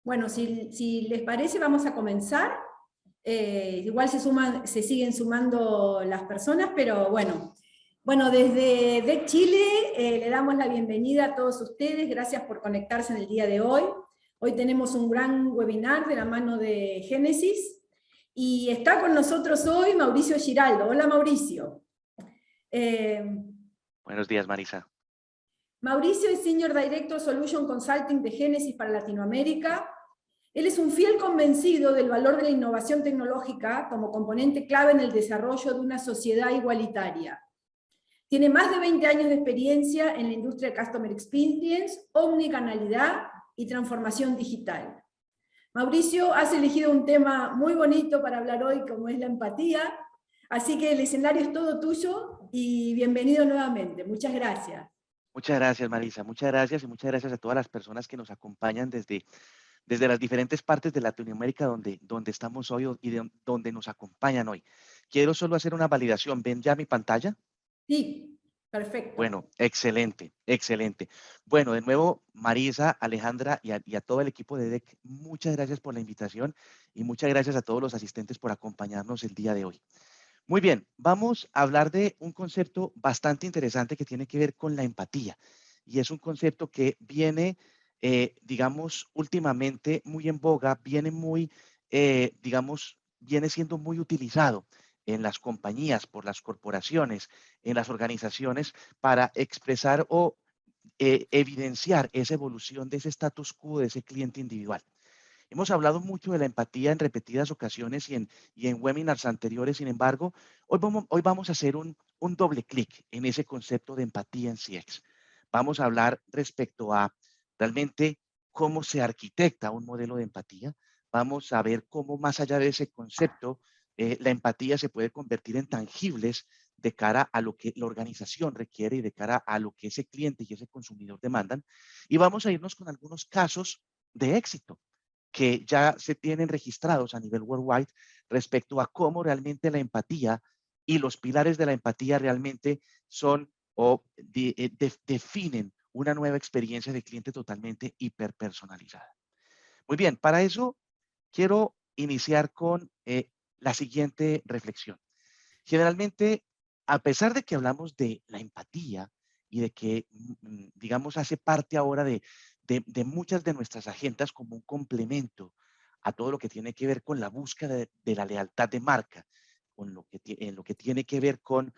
Bueno, si les parece, vamos a comenzar. Igual se siguen sumando las personas, pero bueno. Bueno, desde DEC Chile le damos la bienvenida a todos ustedes. Gracias por conectarse en el día de hoy. Hoy tenemos un gran webinar de la mano de Génesis. Y está con nosotros hoy Mauricio Giraldo. Hola, Mauricio. Eh, Buenos días, Marisa. Mauricio es Senior Director Solution Consulting de Génesis para Latinoamérica. Él es un fiel convencido del valor de la innovación tecnológica como componente clave en el desarrollo de una sociedad igualitaria. Tiene más de 20 años de experiencia en la industria de Customer Experience, omnicanalidad y transformación digital. Mauricio, has elegido un tema muy bonito para hablar hoy, como es la empatía, así que el escenario es todo tuyo y bienvenido nuevamente. Muchas gracias. Muchas gracias, Marisa. Muchas gracias y muchas gracias a todas las personas que nos acompañan desde las diferentes partes de Latinoamérica donde estamos hoy donde nos acompañan hoy. Quiero solo hacer una validación. ¿Ven ya mi pantalla? Sí, perfecto. Bueno, excelente, excelente. Bueno, de nuevo, Marisa, Alejandra y a todo el equipo de DEC, muchas gracias por la invitación y muchas gracias a todos los asistentes por acompañarnos el día de hoy. Muy bien, vamos a hablar de un concepto bastante interesante que tiene que ver con la empatía. Y es un concepto que viene, digamos, últimamente muy en boga, viene siendo muy utilizado en las compañías, por las corporaciones, en las organizaciones, para expresar o evidenciar esa evolución de ese status quo de ese cliente individual. Hemos hablado mucho de la empatía en repetidas ocasiones y en webinars anteriores. Sin embargo, hoy vamos a hacer un doble clic en ese concepto de empatía en CX. Vamos a hablar respecto a realmente cómo se arquitecta un modelo de empatía. Vamos a ver cómo más allá de ese concepto, la empatía se puede convertir en tangibles de cara a lo que la organización requiere y de cara a lo que ese cliente y ese consumidor demandan. Y vamos a irnos con algunos casos de éxito que ya se tienen registrados a nivel worldwide respecto a cómo realmente la empatía y los pilares de la empatía realmente son o definen una nueva experiencia de cliente totalmente hiperpersonalizada. Muy bien, para eso quiero iniciar con la siguiente reflexión. Generalmente, a pesar de que hablamos de la empatía y de que, digamos, hace parte ahora de muchas de nuestras agendas como un complemento a todo lo que tiene que ver con la búsqueda de la lealtad de marca, en lo que tiene que ver con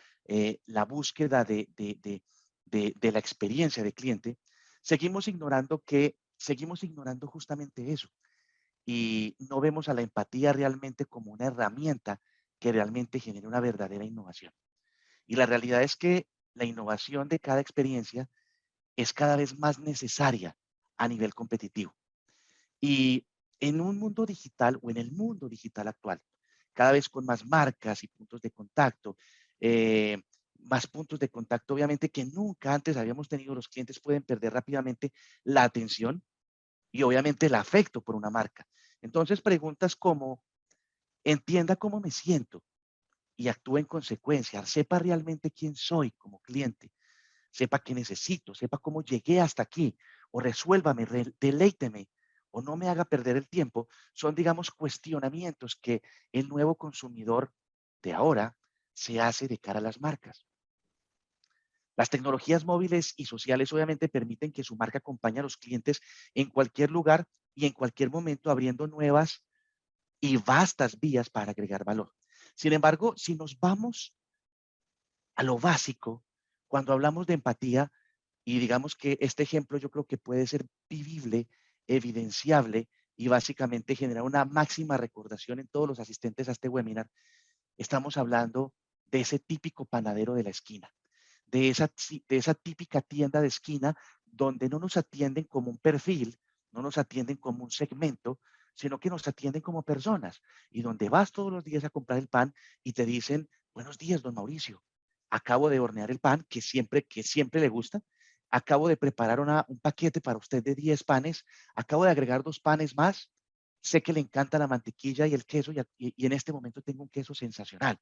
la búsqueda de la experiencia de cliente, seguimos ignorando justamente eso y no vemos a la empatía realmente como una herramienta que realmente genere una verdadera innovación. Y la realidad es que la innovación de cada experiencia es cada vez más necesaria a nivel competitivo. Y en un mundo digital o en el mundo digital actual, cada vez con más marcas y puntos de contacto, eh, más puntos de contacto, obviamente que nunca antes habíamos tenido, los clientes pueden perder rápidamente la atención y obviamente el afecto por una marca. Entonces, preguntas como, entienda cómo me siento y actúe en consecuencia, sepa realmente quién soy como cliente, sepa qué necesito, sepa cómo llegué hasta aquí, o resuélvame, deleíteme, o no me haga perder el tiempo, son, digamos, cuestionamientos que el nuevo consumidor de ahora se hace de cara a las marcas. Las tecnologías móviles y sociales obviamente permiten que su marca acompañe a los clientes en cualquier lugar y en cualquier momento, abriendo nuevas y vastas vías para agregar valor. Sin embargo, si nos vamos a lo básico, cuando hablamos de empatía, y digamos que este ejemplo yo creo que puede ser vivible, evidenciable y básicamente generar una máxima recordación en todos los asistentes a este webinar, estamos hablando de ese típico panadero de la esquina, de esa típica tienda de esquina donde no nos atienden como un perfil, no nos atienden como un segmento, sino que nos atienden como personas y donde vas todos los días a comprar el pan y te dicen, buenos días, don Mauricio, acabo de hornear el pan que siempre le gusta, acabo de preparar un paquete para usted de 10 panes, acabo de agregar 2 panes más, sé que le encanta la mantequilla y el queso y en este momento tengo un queso sensacional.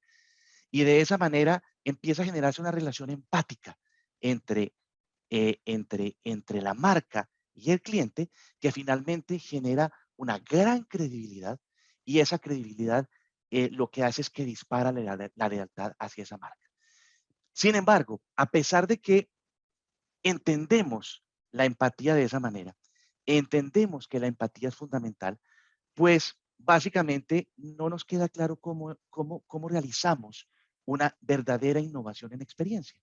Y de esa manera empieza a generarse una relación empática entre, entre la marca y el cliente que finalmente genera una gran credibilidad y esa credibilidad lo que hace es que dispara la lealtad hacia esa marca. Sin embargo, a pesar de que entendemos la empatía de esa manera, entendemos que la empatía es fundamental, pues básicamente no nos queda claro cómo realizamos una verdadera innovación en experiencia.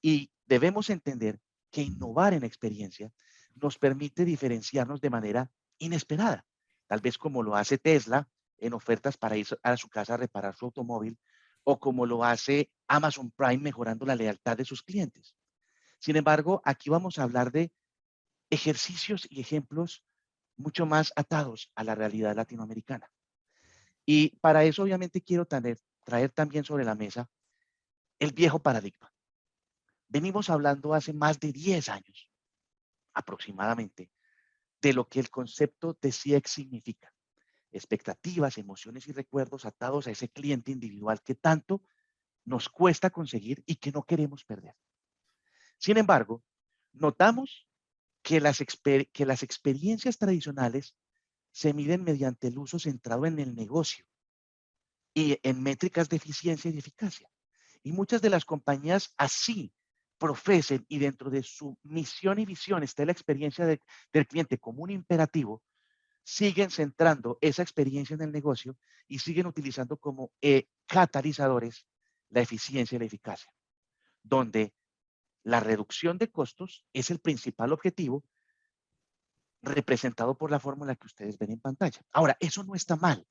Y debemos entender que innovar en experiencia nos permite diferenciarnos de manera inesperada, tal vez como lo hace Tesla en ofertas para ir a su casa a reparar su automóvil, o como lo hace Amazon Prime mejorando la lealtad de sus clientes. Sin embargo, aquí vamos a hablar de ejercicios y ejemplos mucho más atados a la realidad latinoamericana. Y para eso obviamente quiero traer también sobre la mesa el viejo paradigma. Venimos hablando hace más de 10 años aproximadamente de lo que el concepto de CX significa. Expectativas, emociones y recuerdos atados a ese cliente individual que tanto nos cuesta conseguir y que no queremos perder. Sin embargo, notamos que las experiencias tradicionales se miden mediante el uso centrado en el negocio y en métricas de eficiencia y eficacia. Y muchas de las compañías así profesen y dentro de su misión y visión está la experiencia del cliente como un imperativo, siguen centrando esa experiencia en el negocio y siguen utilizando como catalizadores la eficiencia y la eficacia, donde la reducción de costos es el principal objetivo representado por la fórmula que ustedes ven en pantalla. Ahora, eso no está mal.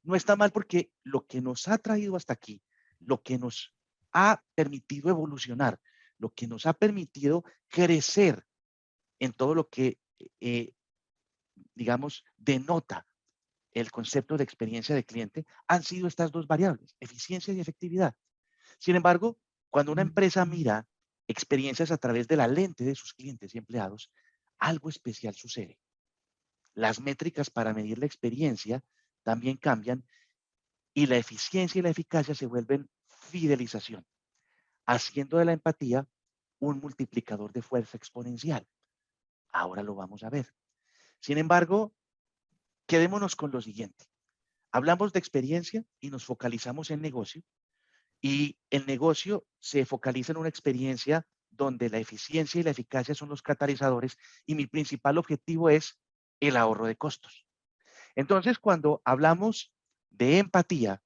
No está mal porque lo que nos ha traído hasta aquí, lo que nos ha permitido evolucionar, lo que nos ha permitido crecer en todo lo que, digamos, denota el concepto de experiencia de cliente, han sido estas dos variables, eficiencia y efectividad. Sin embargo, cuando una empresa mira experiencias a través de la lente de sus clientes y empleados, algo especial sucede. Las métricas para medir la experiencia también cambian y la eficiencia y la eficacia se vuelven fidelización, haciendo de la empatía un multiplicador de fuerza exponencial. Ahora lo vamos a ver. Sin embargo, quedémonos con lo siguiente. Hablamos de experiencia y nos focalizamos en negocio y el negocio se focaliza en una experiencia donde la eficiencia y la eficacia son los catalizadores y mi principal objetivo es el ahorro de costos. Entonces, cuando hablamos de empatía,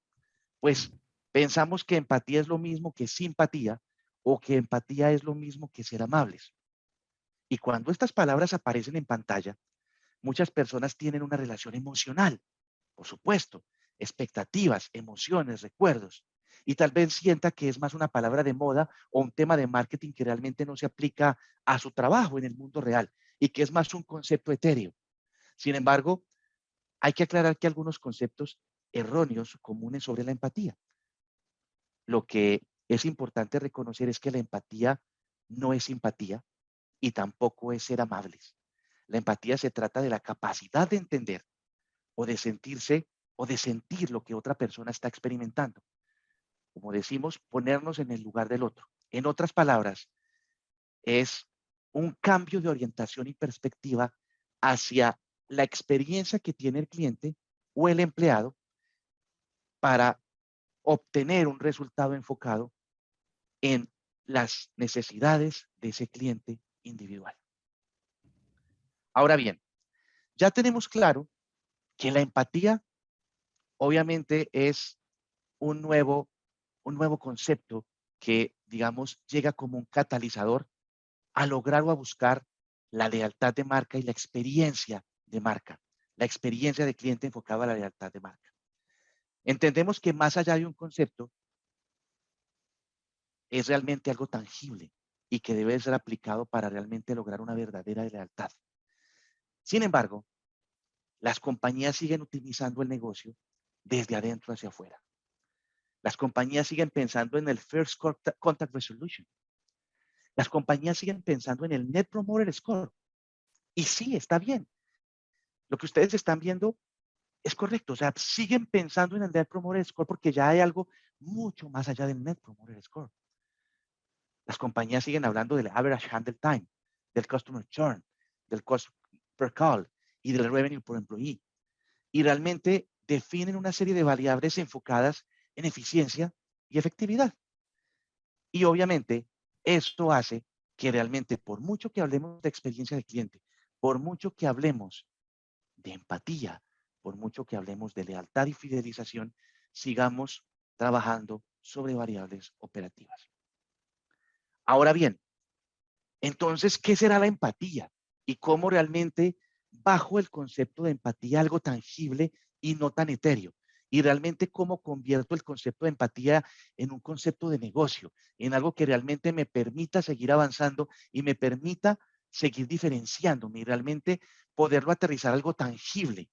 pues pensamos que empatía es lo mismo que simpatía o que empatía es lo mismo que ser amables. Y cuando estas palabras aparecen en pantalla, muchas personas tienen una relación emocional, por supuesto, expectativas, emociones, recuerdos, y tal vez sienta que es más una palabra de moda o un tema de marketing que realmente no se aplica a su trabajo en el mundo real y que es más un concepto etéreo. Sin embargo, hay que aclarar que algunos conceptos erróneos comunes sobre la empatía. Lo que es importante reconocer es que la empatía no es simpatía y tampoco es ser amables. La empatía se trata de la capacidad de entender o de sentirse o de sentir lo que otra persona está experimentando. Como decimos, ponernos en el lugar del otro. En otras palabras, es un cambio de orientación y perspectiva hacia la experiencia que tiene el cliente o el empleado para obtener un resultado enfocado en las necesidades de ese cliente individual. Ahora bien, ya tenemos claro que la empatía obviamente es un nuevo, un nuevo concepto que, digamos, llega como un catalizador a lograr o a buscar la lealtad de marca y la experiencia de marca, la experiencia de cliente enfocada a la lealtad de marca. Entendemos que más allá de un concepto, es realmente algo tangible y que debe ser aplicado para realmente lograr una verdadera lealtad. Sin embargo, las compañías siguen utilizando el negocio desde adentro hacia afuera. Las compañías siguen pensando en el First Contact Resolution. Las compañías siguen pensando en el Net Promoter Score. Y sí, está bien. Lo que ustedes están viendo es correcto. O sea, siguen pensando en el Net Promoter Score porque ya hay algo mucho más allá del Net Promoter Score. Las compañías siguen hablando del Average Handle Time, del Customer Churn, del Cost per Call y del revenue por employee. Y realmente definen una serie de variables enfocadas en eficiencia y efectividad. Y obviamente esto hace que realmente, por mucho que hablemos de experiencia de cliente, por mucho que hablemos de empatía, por mucho que hablemos de lealtad y fidelización, sigamos trabajando sobre variables operativas. Ahora bien, entonces, ¿qué será la empatía? Y cómo realmente, bajo el concepto de empatía, algo tangible y no tan etéreo. Y realmente cómo convierto el concepto de empatía en un concepto de negocio, en algo que realmente me permita seguir avanzando y me permita seguir diferenciándome y realmente poderlo aterrizar a algo tangible,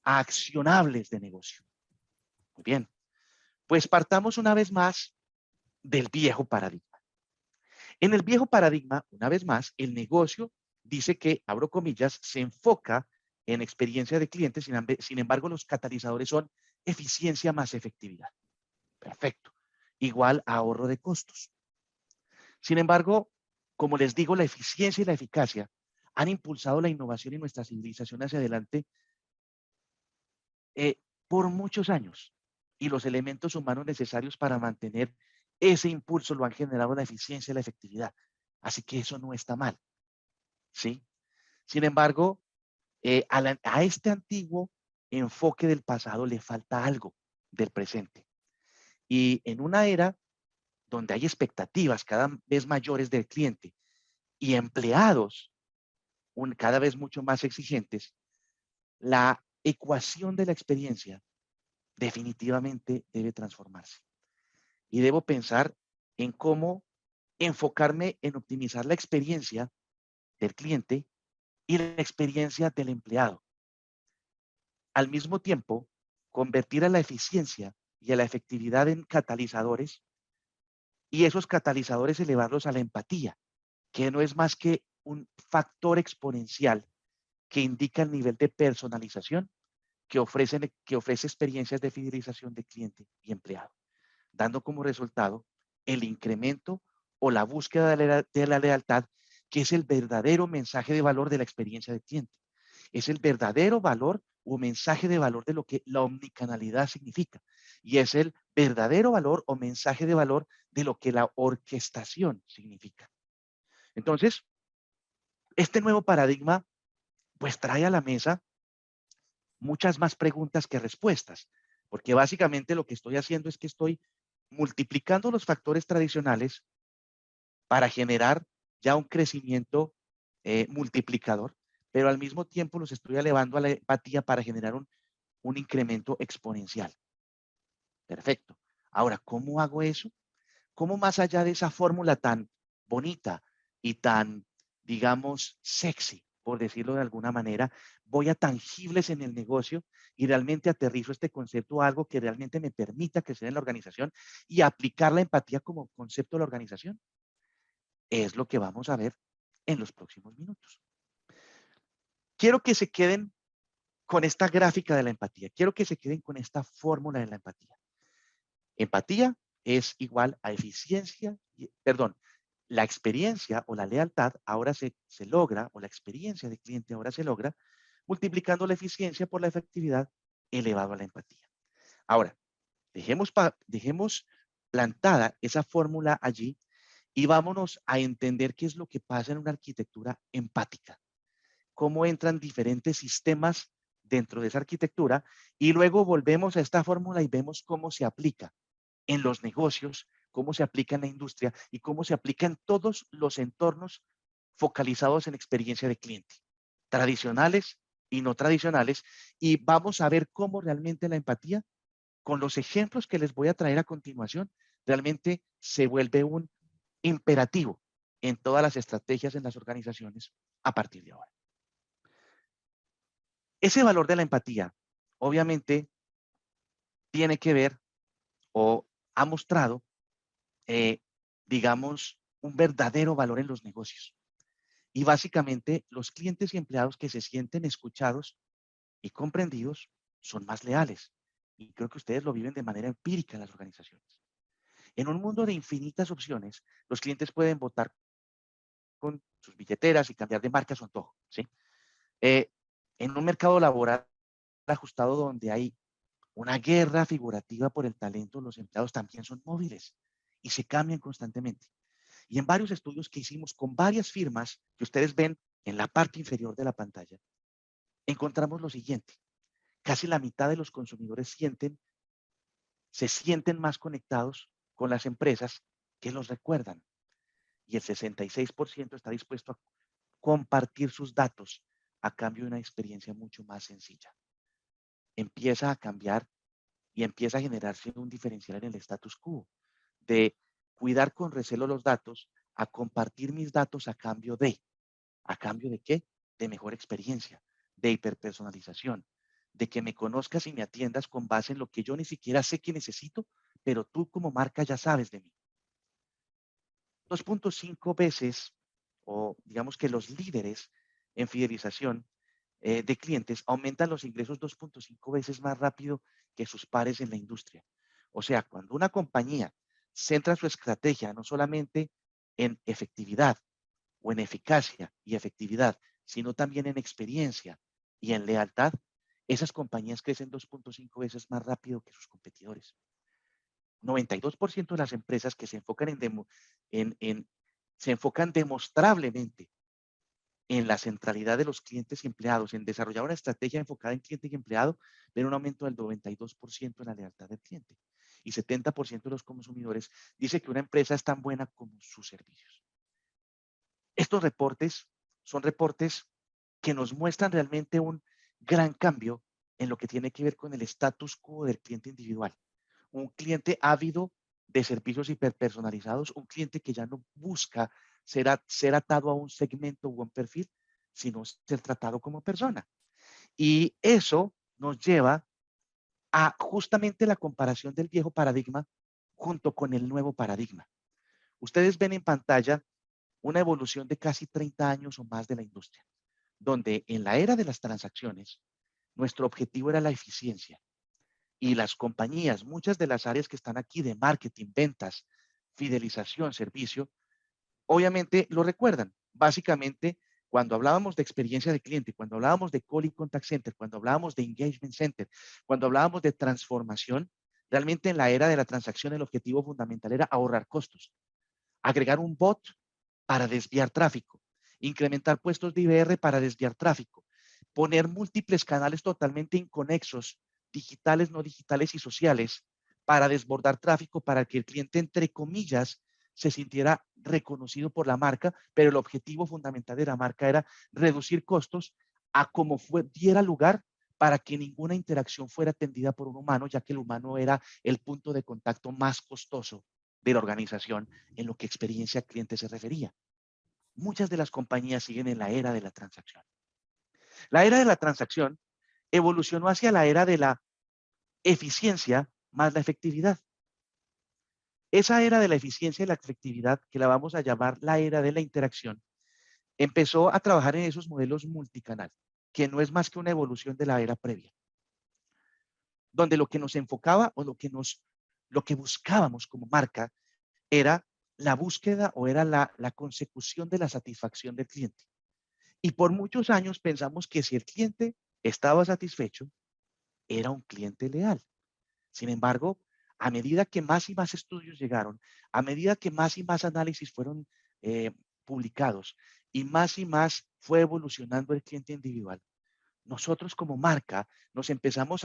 a accionables de negocio. Muy bien, pues partamos una vez más del viejo paradigma. En el viejo paradigma, una vez más, el negocio dice que, abro comillas, se enfoca en experiencia de clientes, sin embargo, los catalizadores son eficiencia más efectividad. Perfecto. Igual a ahorro de costos. Sin embargo, como les digo, la eficiencia y la eficacia han impulsado la innovación y nuestra civilización hacia adelante por muchos años. Y los elementos humanos necesarios para mantener ese impulso lo han generado la eficiencia y la efectividad. Así que eso no está mal, ¿sí? Sin embargo, a este antiguo enfoque del pasado le falta algo del presente. Y en una era donde hay expectativas cada vez mayores del cliente y empleados cada vez mucho más exigentes, la ecuación de la experiencia definitivamente debe transformarse. Y debo pensar en cómo enfocarme en optimizar la experiencia del cliente y la experiencia del empleado. Al mismo tiempo, convertir a la eficiencia y a la efectividad en catalizadores y esos catalizadores elevarlos a la empatía, que no es más que un factor exponencial que indica el nivel de personalización que ofrece experiencias de fidelización de cliente y empleado, dando como resultado el incremento o la búsqueda de la lealtad, que es el verdadero mensaje de valor de la experiencia del cliente. Es el verdadero valor o mensaje de valor de lo que la omnicanalidad significa. Y es el verdadero valor o mensaje de valor de lo que la orquestación significa. Entonces, este nuevo paradigma pues trae a la mesa muchas más preguntas que respuestas, porque básicamente lo que estoy haciendo es que estoy multiplicando los factores tradicionales para generar ya un crecimiento multiplicador, pero al mismo tiempo los estoy elevando a la empatía para generar un incremento exponencial. Perfecto. Ahora, ¿cómo hago eso? ¿Cómo más allá de esa fórmula tan bonita y tan, digamos, sexy, por decirlo de alguna manera, voy a tangibles en el negocio y realmente aterrizo este concepto a algo que realmente me permita crecer en la organización y aplicar la empatía como concepto de la organización? Es lo que vamos a ver en los próximos minutos. Quiero que se queden con esta gráfica de la empatía. Quiero que se queden con esta fórmula de la empatía. Empatía es igual a eficiencia, perdón, la experiencia o la lealtad ahora se logra, o la experiencia de cliente ahora se logra, multiplicando la eficiencia por la efectividad elevado a la empatía. Ahora, dejemos plantada esa fórmula allí y vámonos a entender qué es lo que pasa en una arquitectura empática, cómo entran diferentes sistemas dentro de esa arquitectura y luego volvemos a esta fórmula y vemos cómo se aplica en los negocios, cómo se aplica en la industria y cómo se aplica en todos los entornos focalizados en experiencia de cliente, tradicionales y no tradicionales, y vamos a ver cómo realmente la empatía, con los ejemplos que les voy a traer a continuación, realmente se vuelve un imperativo en todas las estrategias en las organizaciones a partir de ahora. Ese valor de la empatía, obviamente, tiene que ver o ha mostrado, eh, digamos, un verdadero valor en los negocios. Y básicamente, los clientes y empleados que se sienten escuchados y comprendidos son más leales. Y creo que ustedes lo viven de manera empírica en las organizaciones. En un mundo de infinitas opciones, los clientes pueden votar con sus billeteras y cambiar de marca a su antojo, ¿sí? En un mercado laboral ajustado donde hay una guerra figurativa por el talento, los empleados también son móviles y se cambian constantemente. Y en varios estudios que hicimos con varias firmas que ustedes ven en la parte inferior de la pantalla, encontramos lo siguiente. Casi la mitad de los consumidores se sienten más conectados con las empresas que los recuerdan. Y el 66% está dispuesto a compartir sus datos a cambio de una experiencia mucho más sencilla. Empieza a cambiar y empieza a generarse un diferencial en el status quo de cuidar con recelo los datos a compartir mis datos ¿a cambio de qué? De mejor experiencia, de hiperpersonalización, de que me conozcas y me atiendas con base en lo que yo ni siquiera sé que necesito, pero tú como marca ya sabes de mí. 2.5 veces, o digamos que los líderes en fidelización de clientes aumentan los ingresos 2.5 veces más rápido que sus pares en la industria. O sea, cuando una compañía centra su estrategia no solamente en efectividad o en eficacia y efectividad, sino también en experiencia y en lealtad, esas compañías crecen 2.5 veces más rápido que sus competidores. 92% de las empresas que se enfocan se enfocan demostrablemente en la centralidad de los clientes y empleados, en desarrollar una estrategia enfocada en cliente y empleado, ven un aumento del 92% en la lealtad del cliente. Y 70% de los consumidores dice que una empresa es tan buena como sus servicios. Estos reportes son reportes que nos muestran realmente un gran cambio en lo que tiene que ver con el status quo del cliente individual. Un cliente ávido de servicios hiperpersonalizados, un cliente que ya no busca ser atado a un segmento o un perfil, sino ser tratado como persona. Y eso nos lleva a justamente la comparación del viejo paradigma junto con el nuevo paradigma. Ustedes ven en pantalla una evolución de casi 30 años o más de la industria, donde en la era de las transacciones, nuestro objetivo era la eficiencia. Y las compañías, muchas de las áreas que están aquí de marketing, ventas, fidelización, servicio, obviamente lo recuerdan. Básicamente, cuando hablábamos de experiencia de cliente, cuando hablábamos de call y contact center, cuando hablábamos de engagement center, cuando hablábamos de transformación, realmente en la era de la transacción el objetivo fundamental era ahorrar costos, agregar un bot para desviar tráfico, incrementar puestos de IBR para desviar tráfico, poner múltiples canales totalmente inconexos, digitales, no digitales y sociales, para desbordar tráfico, para que el cliente, entre comillas, se sintiera reconocido por la marca, pero el objetivo fundamental de la marca era reducir costos a como diera lugar para que ninguna interacción fuera atendida por un humano, ya que el humano era el punto de contacto más costoso de la organización en lo que experiencia cliente se refería. Muchas de las compañías siguen en la era de la transacción. La era de la transacción evolucionó hacia la era de la eficiencia más la efectividad. Esa era de la eficiencia y la efectividad, que la vamos a llamar la era de la interacción, empezó a trabajar en esos modelos multicanal, que no es más que una evolución de la era previa, donde lo que nos enfocaba o lo que buscábamos como marca era la búsqueda o era la consecución de la satisfacción del cliente. Y por muchos años pensamos que si el cliente estaba satisfecho, era un cliente leal. Sin embargo, a medida que más y más estudios llegaron, a medida que más y más análisis fueron eh, publicados y más fue evolucionando el cliente individual, nosotros como marca nos empezamos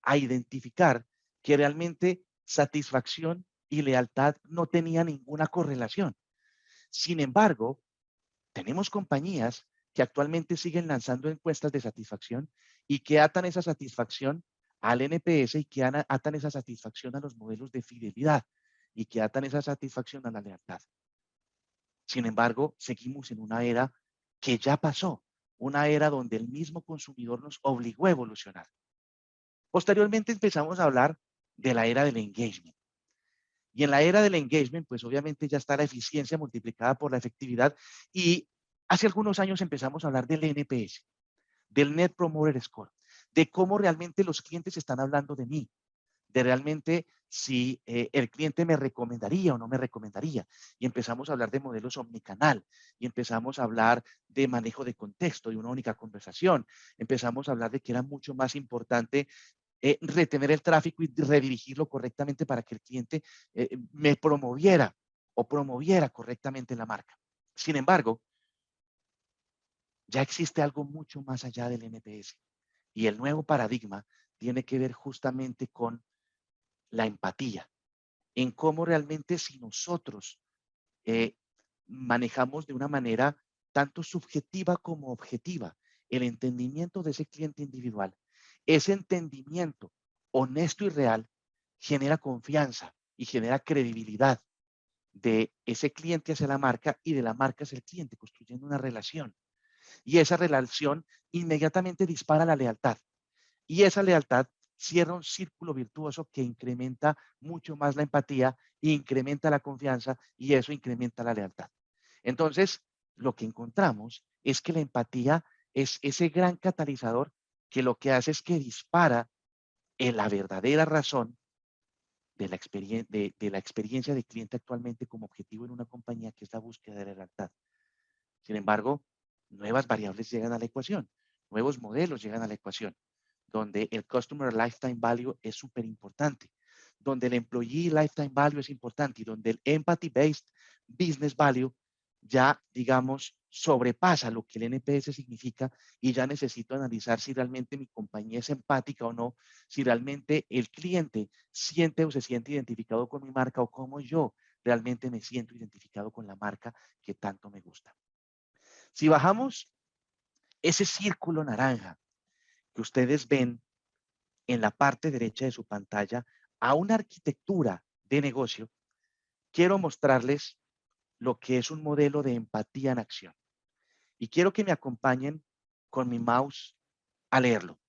a identificar que realmente satisfacción y lealtad no tenían ninguna correlación. Sin embargo, tenemos compañías que actualmente siguen lanzando encuestas de satisfacción y que atan esa satisfacción al NPS y que atan esa satisfacción a los modelos de fidelidad y que atan esa satisfacción a la lealtad. Sin embargo, seguimos en una era que ya pasó, una era donde el mismo consumidor nos obligó a evolucionar. Posteriormente empezamos a hablar de la era del engagement. Y en la era del engagement, pues obviamente ya está la eficiencia multiplicada por la efectividad. Y hace algunos años empezamos a hablar del NPS, del Net Promoter Score, de cómo realmente los clientes están hablando de mí, de realmente si el cliente me recomendaría o no me recomendaría. Y empezamos a hablar de modelos omnicanal, y empezamos a hablar de manejo de contexto, de una única conversación. Empezamos a hablar de que era mucho más importante retener el tráfico y redirigirlo correctamente para que el cliente me promoviera o promoviera correctamente la marca. Sin embargo, ya existe algo mucho más allá del NPS, y el nuevo paradigma tiene que ver justamente con la empatía, en cómo realmente si nosotros eh, manejamos de una manera tanto subjetiva como objetiva el entendimiento de ese cliente individual, ese entendimiento honesto y real genera confianza y genera credibilidad de ese cliente hacia la marca y de la marca hacia el cliente, construyendo una relación. Y esa relación inmediatamente dispara la lealtad. Y esa lealtad cierra un círculo virtuoso que incrementa mucho más la empatía, incrementa la confianza y eso incrementa la lealtad. Entonces, lo que encontramos es que la empatía es ese gran catalizador que lo que hace es que dispara en la verdadera razón de la experiencia de cliente actualmente como objetivo en una compañía, que es la búsqueda de la lealtad. Sin embargo, nuevas variables llegan a la ecuación, nuevos modelos llegan a la ecuación, donde el Customer Lifetime Value es súper importante, donde el Employee Lifetime Value es importante y donde el Empathy Based Business Value ya, digamos, sobrepasa lo que el NPS significa, y ya necesito analizar si realmente mi compañía es empática o no, si realmente el cliente siente o se siente identificado con mi marca o cómo yo realmente me siento identificado con la marca que tanto me gusta. Si bajamos ese círculo naranja que ustedes ven en la parte derecha de su pantalla a una arquitectura de negocio, quiero mostrarles lo que es un modelo de empatía en acción. Y quiero que me acompañen con mi mouse a leerlo.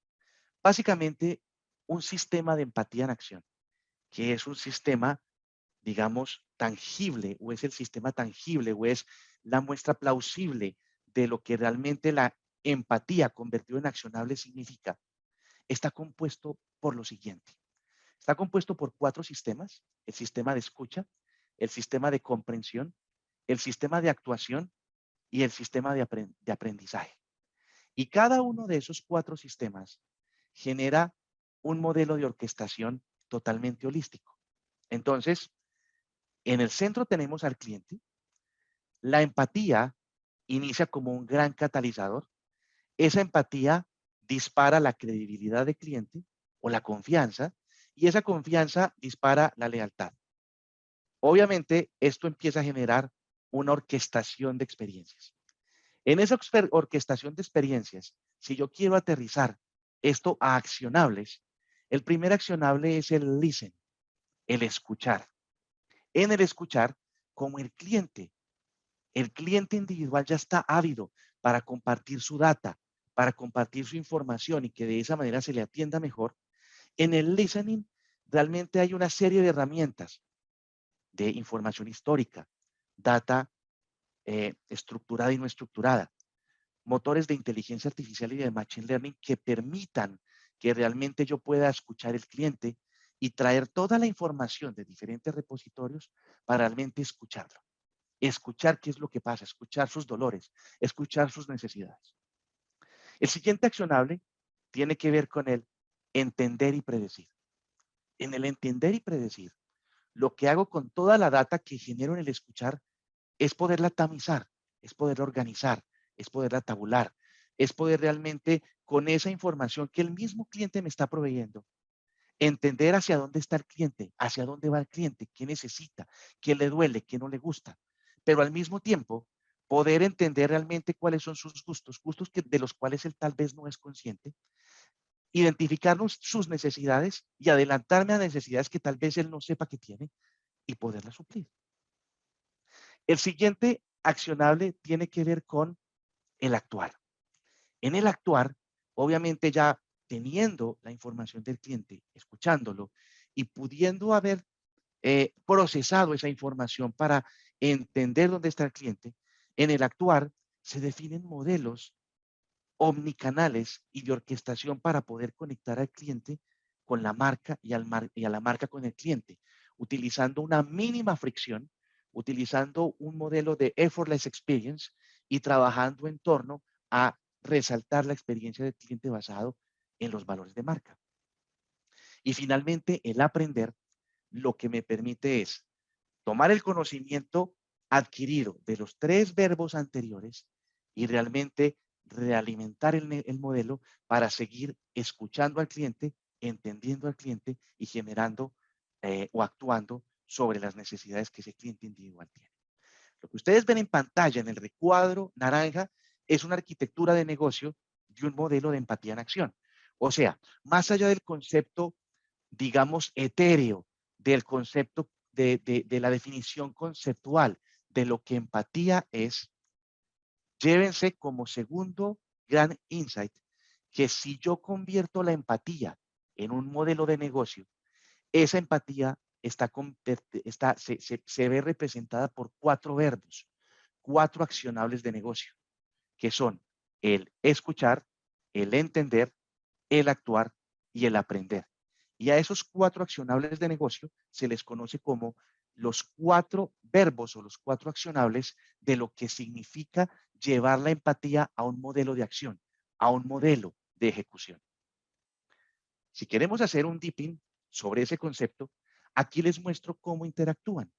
Básicamente, un sistema de empatía en acción, que es un sistema, digamos, tangible, o es el sistema tangible, o es la muestra plausible de lo que realmente la empatía convertido en accionable significa, está compuesto por lo siguiente. Está compuesto por 4 sistemas: el sistema de escucha, el sistema de comprensión, el sistema de actuación y el sistema de aprendizaje. Y cada uno de esos 4 sistemas genera un modelo de orquestación totalmente holístico. Entonces, en el centro tenemos al cliente. La empatía inicia como un gran catalizador. Esa empatía dispara la credibilidad del cliente o la confianza, y esa confianza dispara la lealtad. Obviamente, esto empieza a generar una orquestación de experiencias. En esa orquestación de experiencias, si yo quiero aterrizar esto a accionables, el primer accionable es el listen, el escuchar. En el escuchar, como el cliente individual ya está ávido para compartir su data, para compartir su información y que de esa manera se le atienda mejor, en el listening realmente hay una serie de herramientas de información histórica, data estructurada y no estructurada, motores de inteligencia artificial y de machine learning que permitan que realmente yo pueda escuchar el cliente y traer toda la información de diferentes repositorios para realmente escucharlo. Escuchar qué es lo que pasa, escuchar sus dolores, escuchar sus necesidades. El siguiente accionable tiene que ver con el entender y predecir. En el entender y predecir, lo que hago con toda la data que genero en el escuchar es poderla tamizar, es poderla organizar, es poderla tabular, es poder realmente, con esa información que el mismo cliente me está proveyendo, entender hacia dónde está el cliente, hacia dónde va el cliente, qué necesita, qué le duele, qué no le gusta. Pero al mismo tiempo, poder entender realmente cuáles son sus gustos, gustos de los cuales él tal vez no es consciente, identificar sus necesidades y adelantarme a necesidades que tal vez él no sepa que tiene y poderlas suplir. El siguiente accionable tiene que ver con el actuar. En el actuar, obviamente ya teniendo la información del cliente, escuchándolo y pudiendo haber procesado esa información para entender dónde está el cliente, en el actuar se definen modelos omnicanales y de orquestación para poder conectar al cliente con la marca y a la marca con el cliente, utilizando una mínima fricción, utilizando un modelo de effortless experience y trabajando en torno a resaltar la experiencia del cliente basado en los valores de marca. Y finalmente, el aprender lo que me permite es tomar el conocimiento adquirido de los 3 verbos anteriores y realmente realimentar el modelo para seguir escuchando al cliente, entendiendo al cliente y generando o actuando sobre las necesidades que ese cliente individual tiene. Lo que ustedes ven en pantalla en el recuadro naranja es una arquitectura de negocio de un modelo de empatía en acción. O sea, más allá del concepto, digamos, etéreo, del concepto de la definición conceptual de lo que empatía es, llévense como segundo gran insight que si yo convierto la empatía en un modelo de negocio, esa empatía se ve representada por 4 verbos, 4 accionables de negocio, que son el escuchar, el entender, el actuar y el aprender. Y a esos 4 accionables de negocio se les conoce como los 4 verbos o los 4 accionables de lo que significa llevar la empatía a un modelo de acción, a un modelo de ejecución. Si queremos hacer un dipping sobre ese concepto, aquí les muestro cómo interactúan.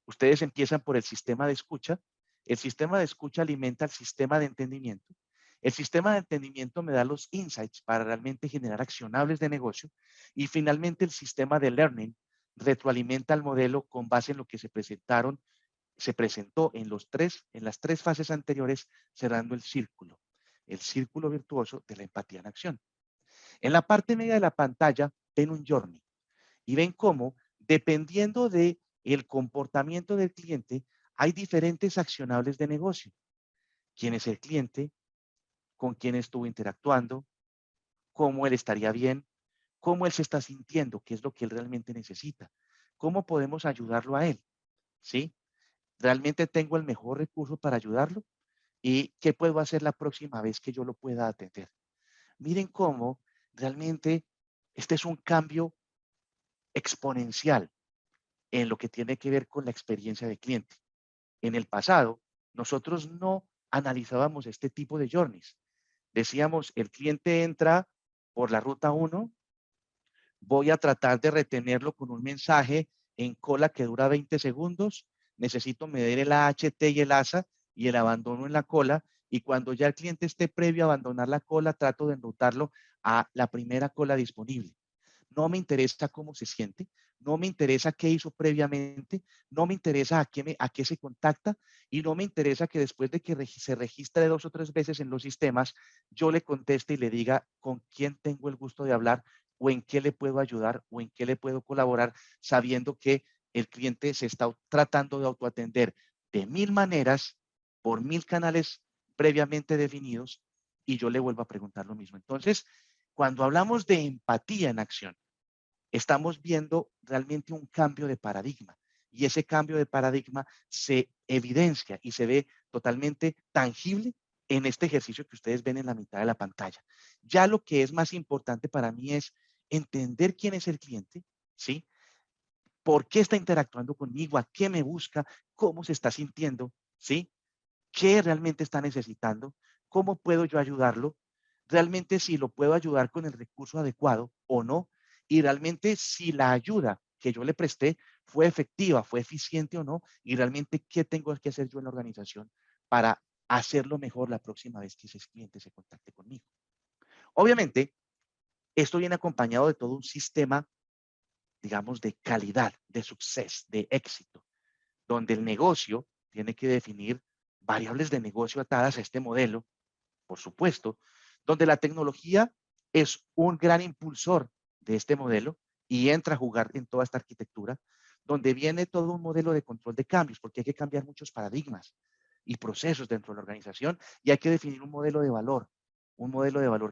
Ustedes empiezan por el sistema de escucha. El sistema de escucha alimenta el sistema de entendimiento. El sistema de entendimiento me da los insights para realmente generar accionables de negocio. Y finalmente el sistema de learning retroalimenta el modelo con base en lo que se presentó en las 3 fases anteriores, cerrando el círculo virtuoso de la empatía en acción. En la parte media de la pantalla ven un journey y ven cómo, dependiendo de el comportamiento del cliente, hay diferentes accionables de negocio. ¿Quién es el cliente? ¿Con quién estuvo interactuando? ¿Cómo él estaría bien? ¿Cómo él se está sintiendo? ¿Qué es lo que él realmente necesita? ¿Cómo podemos ayudarlo a él? ¿Sí? ¿Realmente tengo el mejor recurso para ayudarlo? ¿Y qué puedo hacer la próxima vez que yo lo pueda atender? Miren cómo realmente este es un cambio exponencial en lo que tiene que ver con la experiencia de cliente. En el pasado, nosotros no analizábamos este tipo de journeys. Decíamos, el cliente entra por la ruta 1, voy a tratar de retenerlo con un mensaje en cola que dura 20 segundos, necesito medir el AHT y el ASA y el abandono en la cola, y cuando ya el cliente esté previo a abandonar la cola, trato de enrutarlo a la primera cola disponible. No me interesa cómo se siente, no me interesa qué hizo previamente, no me interesa a qué se contacta y no me interesa que después de que se registre 2 o 3 veces en los sistemas, yo le conteste y le diga con quién tengo el gusto de hablar o en qué le puedo ayudar o en qué le puedo colaborar, sabiendo que el cliente se está tratando de autoatender de 1000 maneras, por 1000 canales previamente definidos y yo le vuelvo a preguntar lo mismo. Entonces, cuando hablamos de empatía en acción, estamos viendo realmente un cambio de paradigma y ese cambio de paradigma se evidencia y se ve totalmente tangible en este ejercicio que ustedes ven en la mitad de la pantalla. Ya lo que es más importante para mí es entender quién es el cliente, ¿sí? ¿Por qué está interactuando conmigo? ¿A qué me busca? ¿Cómo se está sintiendo? ¿Sí? ¿Qué realmente está necesitando? ¿Cómo puedo yo ayudarlo? Realmente si lo puedo ayudar con el recurso adecuado o no. Y realmente si la ayuda que yo le presté fue efectiva, fue eficiente o no. Y realmente qué tengo que hacer yo en la organización para hacerlo mejor la próxima vez que ese cliente se contacte conmigo. Obviamente, esto viene acompañado de todo un sistema, digamos, de calidad, de suceso, de éxito, donde el negocio tiene que definir variables de negocio atadas a este modelo, por supuesto, donde la tecnología es un gran impulsor de este modelo y entra a jugar en toda esta arquitectura, donde viene todo un modelo de control de cambios, porque hay que cambiar muchos paradigmas y procesos dentro de la organización y hay que definir un modelo de valor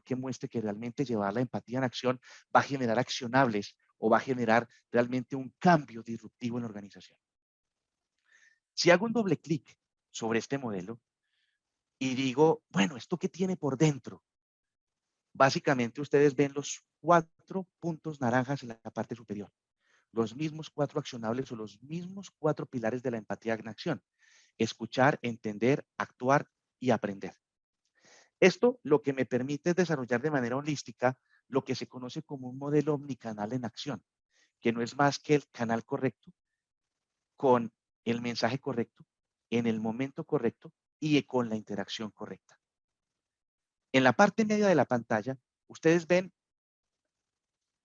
que muestre que realmente llevar la empatía en acción va a generar accionables o va a generar realmente un cambio disruptivo en la organización. Si hago un doble clic sobre este modelo y digo, bueno, ¿esto qué tiene por dentro? Básicamente ustedes ven los 4 puntos naranjas en la parte superior, los mismos 4 accionables o los mismos 4 pilares de la empatía en acción: escuchar, entender, actuar y aprender. Esto lo que me permite es desarrollar de manera holística lo que se conoce como un modelo omnicanal en acción, que no es más que el canal correcto, con el mensaje correcto, en el momento correcto y con la interacción correcta. En la parte media de la pantalla, ustedes ven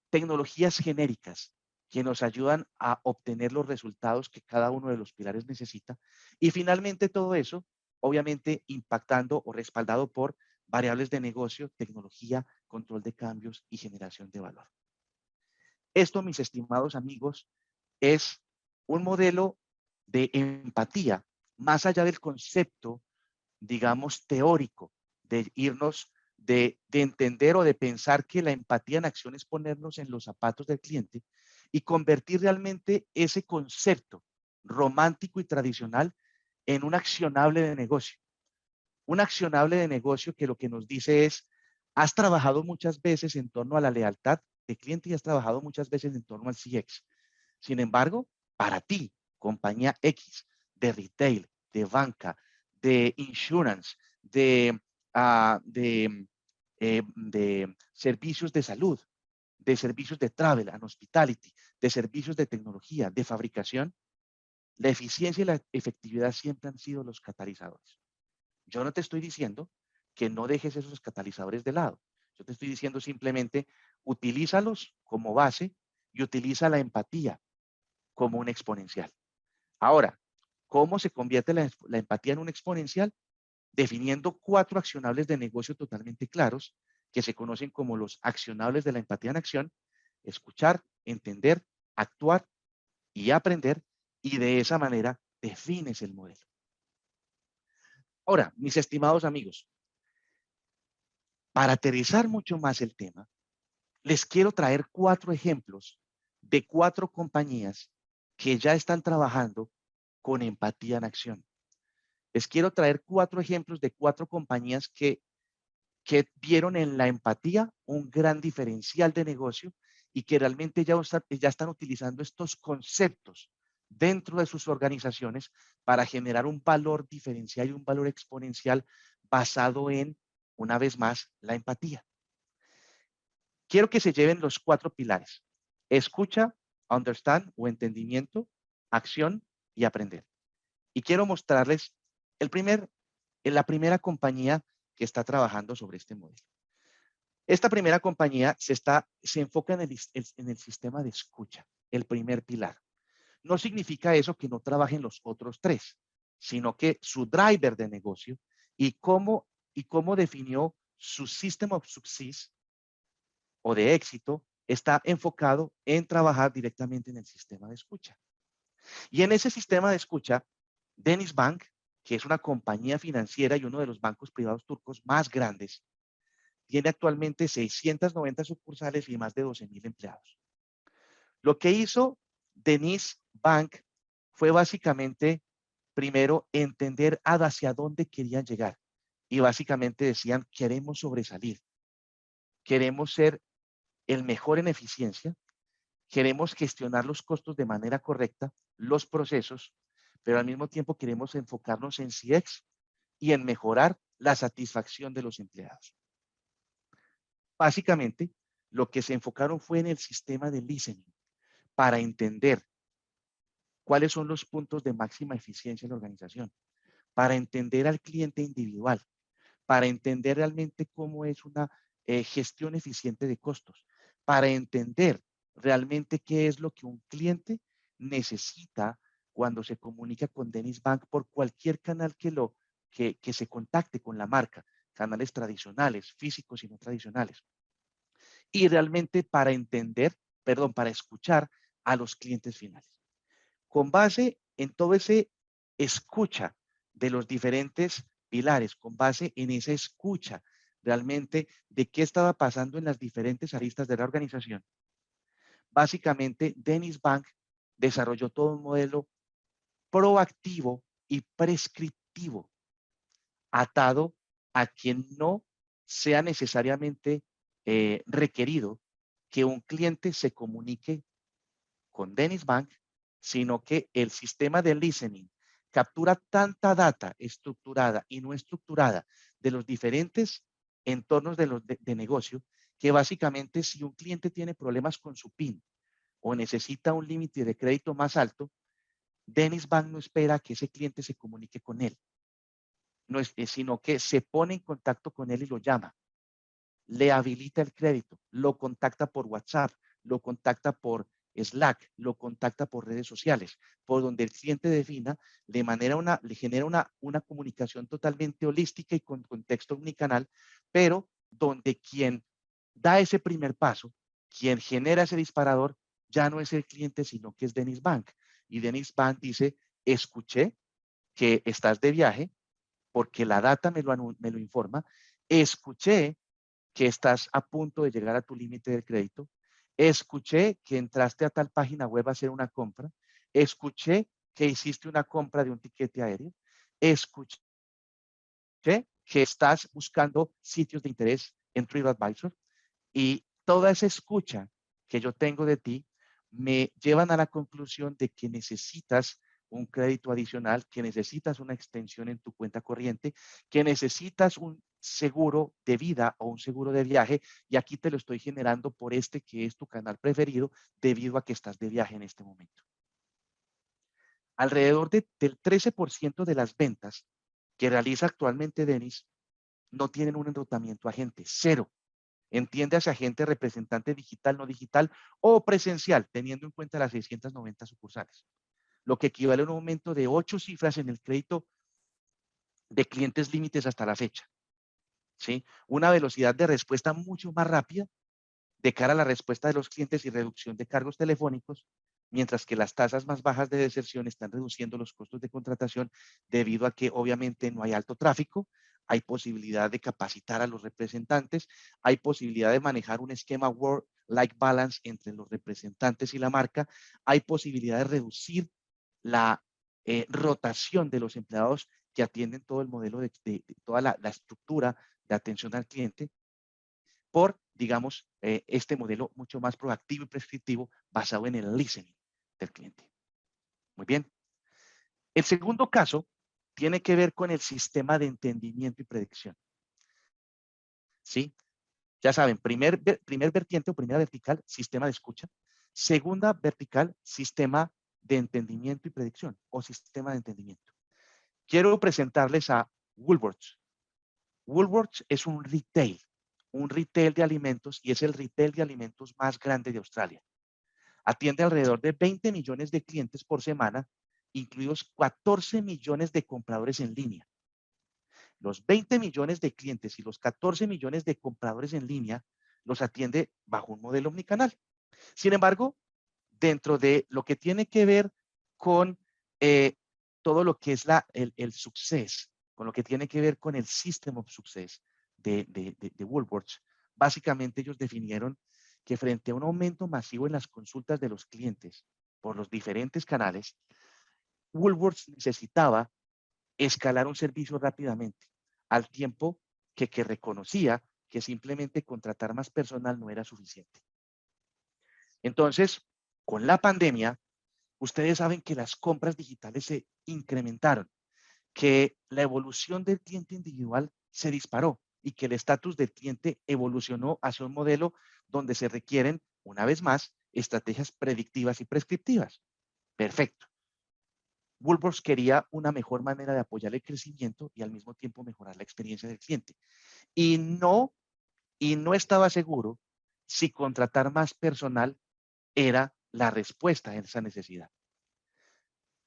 tecnologías genéricas que nos ayudan a obtener los resultados que cada uno de los pilares necesita. Y finalmente todo eso, obviamente, impactando o respaldado por variables de negocio, tecnología, control de cambios y generación de valor. Esto, mis estimados amigos, es un modelo de empatía más allá del concepto, digamos, teórico, de irnos, de entender o de pensar que la empatía en acción es ponernos en los zapatos del cliente y convertir realmente ese concepto romántico y tradicional en un accionable de negocio. Un accionable de negocio que lo que nos dice es: has trabajado muchas veces en torno a la lealtad de cliente y has trabajado muchas veces en torno al CX. Sin embargo, para ti, compañía X, de retail, de banca, de insurance, de servicios de salud, de servicios de travel and hospitality, de servicios de tecnología, de fabricación, la eficiencia y la efectividad siempre han sido los catalizadores. Yo no te estoy diciendo que no dejes esos catalizadores de lado. Yo te estoy diciendo simplemente, utilízalos como base y utiliza la empatía como un exponencial. Ahora, ¿cómo se convierte la empatía en un exponencial? Definiendo 4 accionables de negocio totalmente claros, que se conocen como los accionables de la empatía en acción: escuchar, entender, actuar y aprender, y de esa manera defines el modelo. Ahora, mis estimados amigos, para aterrizar mucho más el tema, les quiero traer 4 ejemplos de 4 compañías que ya están trabajando con empatía en acción. Les quiero traer 4 ejemplos de 4 compañías que vieron en la empatía un gran diferencial de negocio y que realmente ya están utilizando estos conceptos dentro de sus organizaciones para generar un valor diferencial y un valor exponencial basado en, una vez más, la empatía. Quiero que se lleven los 4 pilares: escucha, understand o entendimiento, acción y aprender. Y quiero mostrarles la primera compañía que está trabajando sobre este modelo. Esta primera compañía se enfoca en el sistema de escucha, el primer pilar. No significa eso que no trabajen los otros 3, sino que su driver de negocio y cómo definió su System of Success o de éxito está enfocado en trabajar directamente en el sistema de escucha. Y en ese sistema de escucha, DenizBank, que es una compañía financiera y uno de los bancos privados turcos más grandes, tiene actualmente 690 sucursales y más de 12,000 empleados. Lo que hizo DenizBank fue básicamente, primero, entender hacia dónde querían llegar. Y básicamente decían: queremos sobresalir, queremos ser el mejor en eficiencia, queremos gestionar los costos de manera correcta, los procesos, pero al mismo tiempo queremos enfocarnos en CX y en mejorar la satisfacción de los empleados. Básicamente, lo que se enfocaron fue en el sistema de listening para entender cuáles son los puntos de máxima eficiencia en la organización, para entender al cliente individual, para entender realmente cómo es una gestión eficiente de costos, para entender realmente qué es lo que un cliente necesita cuando se comunica con DenizBank por cualquier canal que se contacte con la marca, canales tradicionales, físicos y no tradicionales. Y realmente para escuchar a los clientes finales. Con base en todo ese escucha de los diferentes pilares, con base en esa escucha realmente de qué estaba pasando en las diferentes aristas de la organización, básicamente DenizBank desarrolló todo un modelo proactivo y prescriptivo, atado a que no sea necesariamente requerido que un cliente se comunique con DenizBank, sino que el sistema de listening captura tanta data estructurada y no estructurada de los diferentes entornos de negocio, que básicamente si un cliente tiene problemas con su PIN o necesita un límite de crédito más alto, DenizBank no espera que ese cliente se comunique con él, no es, sino que se pone en contacto con él y lo llama, le habilita el crédito, lo contacta por WhatsApp, lo contacta por Slack, lo contacta por redes sociales, por donde el cliente defina, le genera una comunicación totalmente holística y con contexto omnicanal, pero donde quien da ese primer paso, quien genera ese disparador, ya no es el cliente, sino que es DenizBank. Y DenizBank dice, escuché que estás de viaje, porque la data me lo informa, escuché que estás a punto de llegar a tu límite del crédito, escuché que entraste a tal página web a hacer una compra, escuché que hiciste una compra de un tiquete aéreo, escuché que estás buscando sitios de interés en TripAdvisor y toda esa escucha que yo tengo de ti me llevan a la conclusión de que necesitas un crédito adicional, que necesitas una extensión en tu cuenta corriente, que necesitas un seguro de vida o un seguro de viaje, y aquí te lo estoy generando por este que es tu canal preferido debido a que estás de viaje en este momento. Alrededor del 13% de las ventas que realiza actualmente Denis no tienen un enrutamiento agente, cero. Entiéndase agente representante digital, no digital o presencial, teniendo en cuenta las 690 sucursales, lo que equivale a un aumento de 8 cifras en el crédito de clientes límites hasta la fecha. ¿Sí? Una velocidad de respuesta mucho más rápida de cara a la respuesta de los clientes y reducción de cargos telefónicos, mientras que las tasas más bajas de deserción están reduciendo los costos de contratación debido a que obviamente no hay alto tráfico, hay posibilidad de capacitar a los representantes, hay posibilidad de manejar un esquema work-life balance entre los representantes y la marca, hay posibilidad de reducir la rotación de los empleados que atienden todo el modelo de toda la estructura de atención al cliente por, digamos, este modelo mucho más proactivo y prescriptivo basado en el listening del cliente. Muy bien. El segundo caso tiene que ver con el sistema de entendimiento y predicción. ¿Sí? Ya saben, primer vertiente o primera vertical, sistema de escucha. Segunda vertical, sistema de entendimiento y predicción o sistema de entendimiento. Quiero presentarles a Woolworths. Woolworths es un retail de alimentos y es el retail de alimentos más grande de Australia. Atiende alrededor de 20 millones de clientes por semana, incluidos 14 millones de compradores en línea. Los 20 millones de clientes y los 14 millones de compradores en línea los atiende bajo un modelo omnicanal. Sin embargo, dentro de lo que tiene que ver con todo lo que es el success, con lo que tiene que ver con el System of Success de Woolworths, básicamente ellos definieron que frente a un aumento masivo en las consultas de los clientes por los diferentes canales, Woolworths necesitaba escalar un servicio rápidamente, al tiempo que reconocía que simplemente contratar más personal no era suficiente. Entonces, con la pandemia, ustedes saben que las compras digitales se incrementaron, que la evolución del cliente individual se disparó y que el estatus del cliente evolucionó hacia un modelo donde se requieren, una vez más, estrategias predictivas y prescriptivas. Perfecto. Woolworths quería una mejor manera de apoyar el crecimiento y al mismo tiempo mejorar la experiencia del cliente. Y no estaba seguro si contratar más personal era la respuesta a esa necesidad.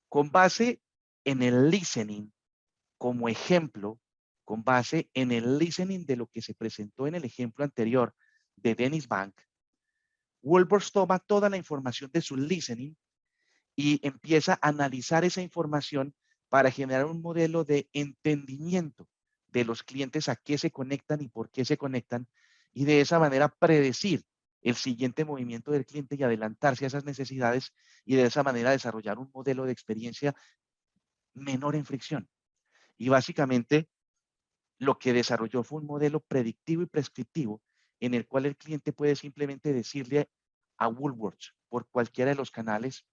Con base en el listening, como ejemplo, con base en el listening de lo que se presentó en el ejemplo anterior de DenizBank, Woolworths toma toda la información de su listening y empieza a analizar esa información para generar un modelo de entendimiento de los clientes a qué se conectan y por qué se conectan, y de esa manera predecir el siguiente movimiento del cliente y adelantarse a esas necesidades, y de esa manera desarrollar un modelo de experiencia menor en fricción. Y básicamente lo que desarrolló fue un modelo predictivo y prescriptivo en el cual el cliente puede simplemente decirle a Woolworths por cualquiera de los canales,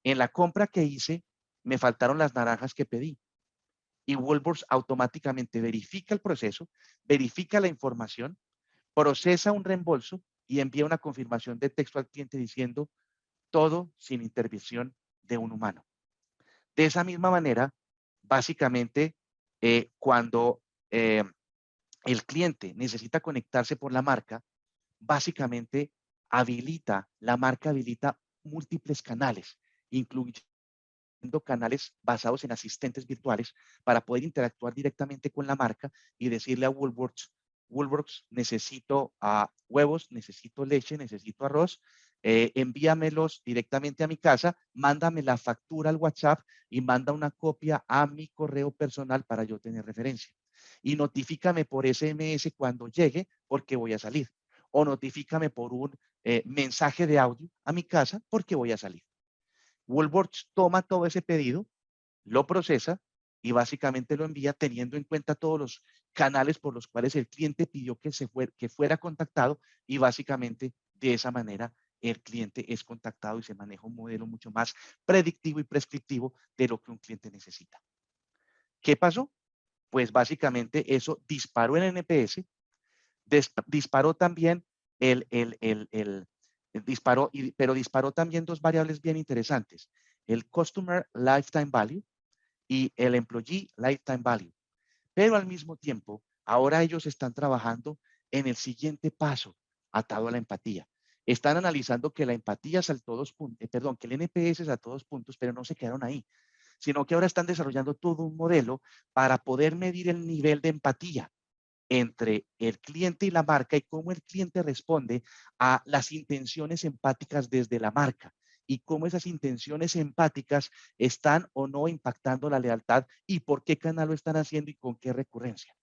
en la compra que hice, me faltaron las naranjas que pedí. Y Woolworths automáticamente verifica el proceso, verifica la información, procesa un reembolso y envía una confirmación de texto al cliente diciendo todo sin intervención de un humano. De esa misma manera, básicamente, cuando el cliente necesita conectarse por la marca, básicamente la marca habilita múltiples canales, incluyendo canales basados en asistentes virtuales para poder interactuar directamente con la marca y decirle a Woolworths, Woolworths, necesito huevos, necesito leche, necesito arroz, envíamelos directamente a mi casa, mándame la factura al WhatsApp y manda una copia a mi correo personal para yo tener referencia. Y notifícame por SMS cuando llegue porque voy a salir. O notifícame por un mensaje de audio a mi casa porque voy a salir. Woolworths toma todo ese pedido, lo procesa y básicamente lo envía teniendo en cuenta todos los canales por los cuales el cliente pidió que fuera contactado y básicamente de esa manera el cliente es contactado y se maneja un modelo mucho más predictivo y prescriptivo de lo que un cliente necesita. ¿Qué pasó? Pues básicamente eso disparó el NPS, disparó también pero disparó también dos variables bien interesantes, el Customer Lifetime Value y el Employee Lifetime Value. Pero al mismo tiempo, ahora ellos están trabajando en el siguiente paso, atado a la empatía. Están analizando que la empatía es a todos puntos, que el NPS es a todos puntos, pero no se quedaron ahí, sino que ahora están desarrollando todo un modelo para poder medir el nivel de empatía entre el cliente y la marca y cómo el cliente responde a las intenciones empáticas desde la marca y cómo esas intenciones empáticas están o no impactando la lealtad y por qué canal lo están haciendo y con qué recurrencia.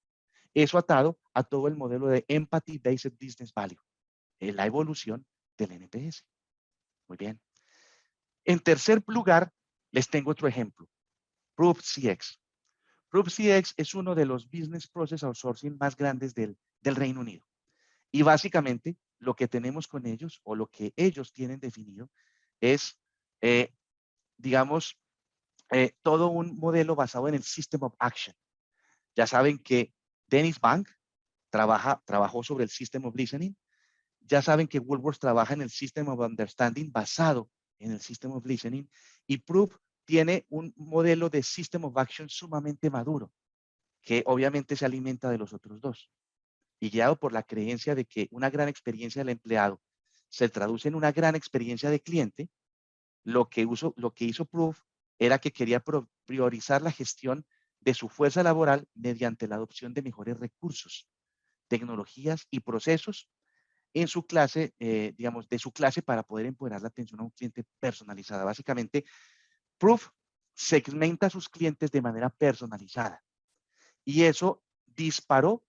Eso atado a todo el modelo de Empathy Based Business Value, la evolución del NPS. Muy bien. En tercer lugar, les tengo otro ejemplo, Proof CX. Proof CX es uno de los business process outsourcing más grandes del Reino Unido. Y básicamente lo que tenemos con ellos o lo que ellos tienen definido es, digamos, todo un modelo basado en el System of Action. Ya saben que Dennis Bank trabajó sobre el System of Listening. Ya saben que Woolworths trabaja en el System of Understanding basado en el System of Listening. Y Proof tiene un modelo de System of Action sumamente maduro, que obviamente se alimenta de los otros dos. Y guiado por la creencia de que una gran experiencia del empleado se traduce en una gran experiencia de cliente, lo que hizo Proof era que quería priorizar la gestión de su fuerza laboral mediante la adopción de mejores recursos, tecnologías y procesos en su clase, de su clase para poder empoderar la atención a un cliente personalizada. Básicamente, Proof segmenta a sus clientes de manera personalizada y eso disparó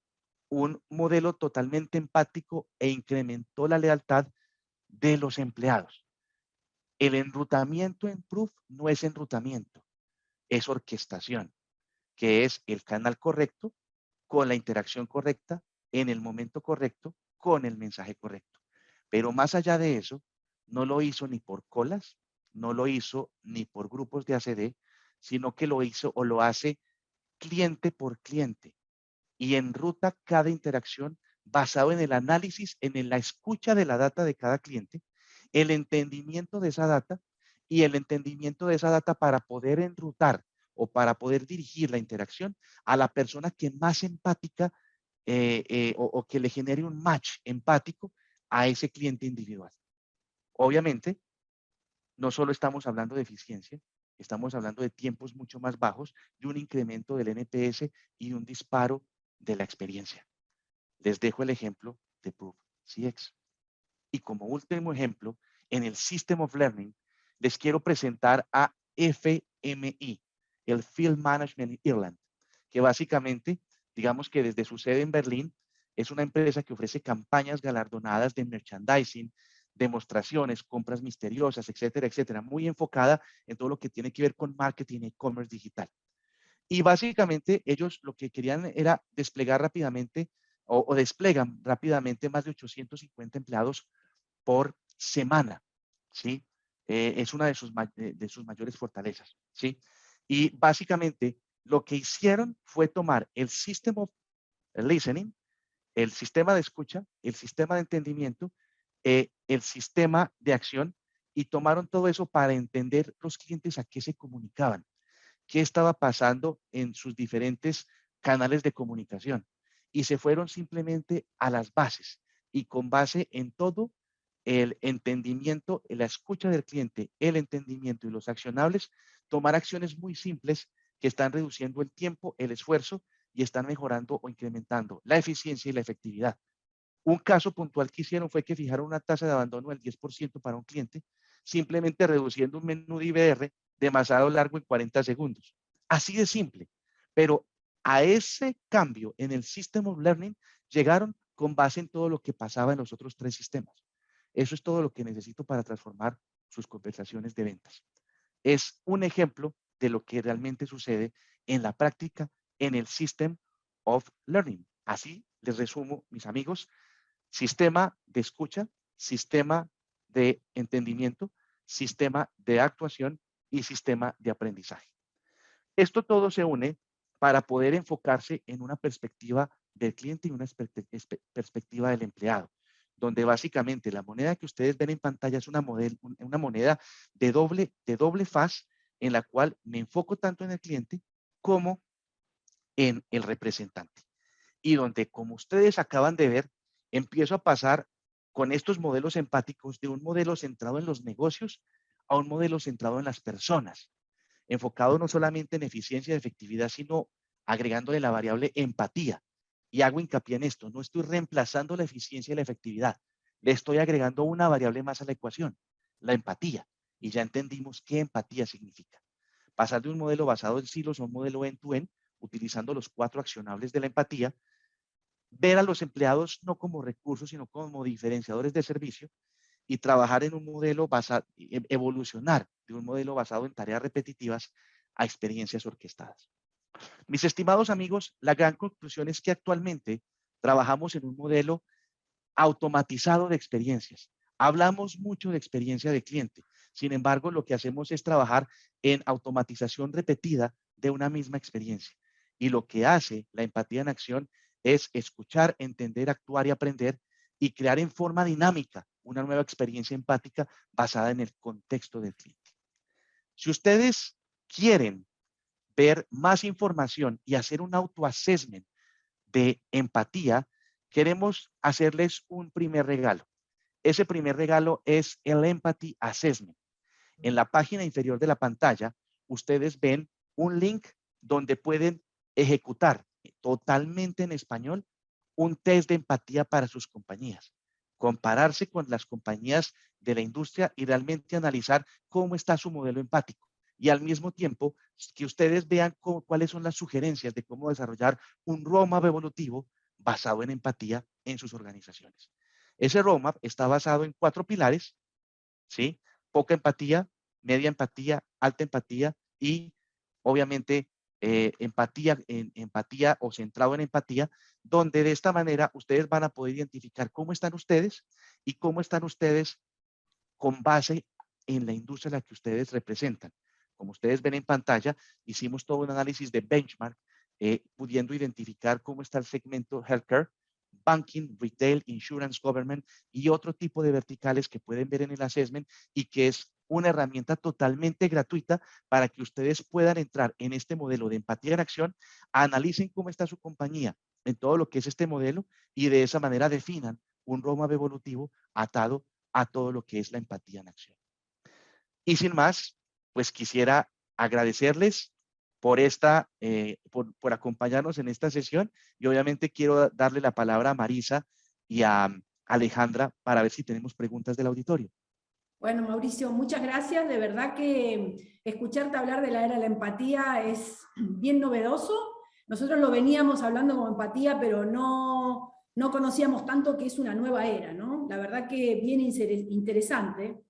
un modelo totalmente empático e incrementó la lealtad de los empleados. El enrutamiento en Proof no es enrutamiento, es orquestación, que es el canal correcto, con la interacción correcta, en el momento correcto, con el mensaje correcto. Pero más allá de eso, no lo hizo ni por colas, no lo hizo ni por grupos de ACD, sino que lo hizo o lo hace cliente por cliente y enruta cada interacción basado en el análisis, en la escucha de la data de cada cliente, el entendimiento de esa data y el entendimiento de esa data para poder enrutar o para poder dirigir la interacción a la persona que más empática o que le genere un match empático a ese cliente individual. Obviamente, no solo estamos hablando de eficiencia, estamos hablando de tiempos mucho más bajos, de un incremento del NPS y de un disparo de la experiencia. Les dejo el ejemplo de Proof CX. Y como último ejemplo, en el System of Learning, les quiero presentar a FMI, el Field Management Ireland, que básicamente, digamos que desde su sede en Berlín, es una empresa que ofrece campañas galardonadas de merchandising, demostraciones, compras misteriosas, etcétera, etcétera, muy enfocada en todo lo que tiene que ver con marketing e e-commerce digital. Y básicamente ellos lo que querían era desplegar rápidamente o desplegan rápidamente más de 850 empleados por semana, ¿sí? Es una de sus mayores fortalezas, ¿sí? Y básicamente lo que hicieron fue tomar el System of Listening, el sistema de escucha, el sistema de entendimiento, el sistema de acción, y tomaron todo eso para entender los clientes a qué se comunicaban, qué estaba pasando en sus diferentes canales de comunicación. Y se fueron simplemente a las bases, y con base en todo el entendimiento, la escucha del cliente, el entendimiento y los accionables, tomar acciones muy simples que están reduciendo el tiempo, el esfuerzo, y están mejorando o incrementando la eficiencia y la efectividad. Un caso puntual que hicieron fue que fijaron una tasa de abandono del 10% para un cliente, simplemente reduciendo un menú de IBR demasiado largo en 40 segundos. Así de simple. Pero a ese cambio en el System of Learning llegaron con base en todo lo que pasaba en los otros 3 sistemas. Eso es todo lo que necesito para transformar sus conversaciones de ventas. Es un ejemplo de lo que realmente sucede en la práctica en el System of Learning. Así les resumo, mis amigos: sistema de escucha, sistema de entendimiento, sistema de actuación y sistema de aprendizaje. Esto todo se une para poder enfocarse en una perspectiva del cliente y una perspectiva del empleado, donde básicamente la moneda que ustedes ven en pantalla es una moneda de doble faz, en la cual me enfoco tanto en el cliente como en el representante. Y donde, como ustedes acaban de ver, empiezo a pasar con estos modelos empáticos de un modelo centrado en los negocios a un modelo centrado en las personas, enfocado no solamente en eficiencia y efectividad, sino agregándole la variable empatía. Y hago hincapié en esto: no estoy reemplazando la eficiencia y la efectividad, le estoy agregando una variable más a la ecuación, la empatía. Y ya entendimos qué empatía significa. Pasar de un modelo basado en silos a un modelo end-to-end, utilizando los 4 accionables de la empatía, ver a los empleados no como recursos, sino como diferenciadores de servicio, y trabajar en un modelo basado, evolucionar de un modelo basado en tareas repetitivas a experiencias orquestadas. Mis estimados amigos, la gran conclusión es que actualmente trabajamos en un modelo automatizado de experiencias. Hablamos mucho de experiencia de cliente. Sin embargo, lo que hacemos es trabajar en automatización repetida de una misma experiencia. Y lo que hace la empatía en acción es escuchar, entender, actuar y aprender, y crear en forma dinámica una nueva experiencia empática basada en el contexto del cliente. Si ustedes quieren ver más información y hacer un auto-assessment de empatía, queremos hacerles un primer regalo. Ese primer regalo es el Empathy Assessment. En la página inferior de la pantalla, ustedes ven un link donde pueden ejecutar totalmente en español un test de empatía para sus compañías, compararse con las compañías de la industria y realmente analizar cómo está su modelo empático. Y al mismo tiempo, que ustedes vean cuáles son las sugerencias de cómo desarrollar un roadmap evolutivo basado en empatía en sus organizaciones. Ese roadmap está basado en 4 pilares, ¿sí? Poca empatía, media empatía, alta empatía y, obviamente, empatía o centrado en empatía, donde de esta manera ustedes van a poder identificar cómo están ustedes y cómo están ustedes con base en la industria a la que ustedes representan. Como ustedes ven en pantalla, hicimos todo un análisis de benchmark, pudiendo identificar cómo está el segmento healthcare, banking, retail, insurance, government y otro tipo de verticales que pueden ver en el assessment, y que es una herramienta totalmente gratuita para que ustedes puedan entrar en este modelo de empatía en acción, analicen cómo está su compañía en todo lo que es este modelo, y de esa manera definan un roadmap evolutivo atado a todo lo que es la empatía en acción. Y sin más, pues quisiera agradecerles por acompañarnos en esta sesión, y obviamente quiero darle la palabra a Marisa y a Alejandra para ver si tenemos preguntas del auditorio. Bueno, Mauricio, muchas gracias. De verdad que escucharte hablar de la era de la empatía es bien novedoso. Nosotros lo veníamos hablando como empatía, pero no conocíamos tanto que es una nueva era, ¿no? La verdad que bien interesante.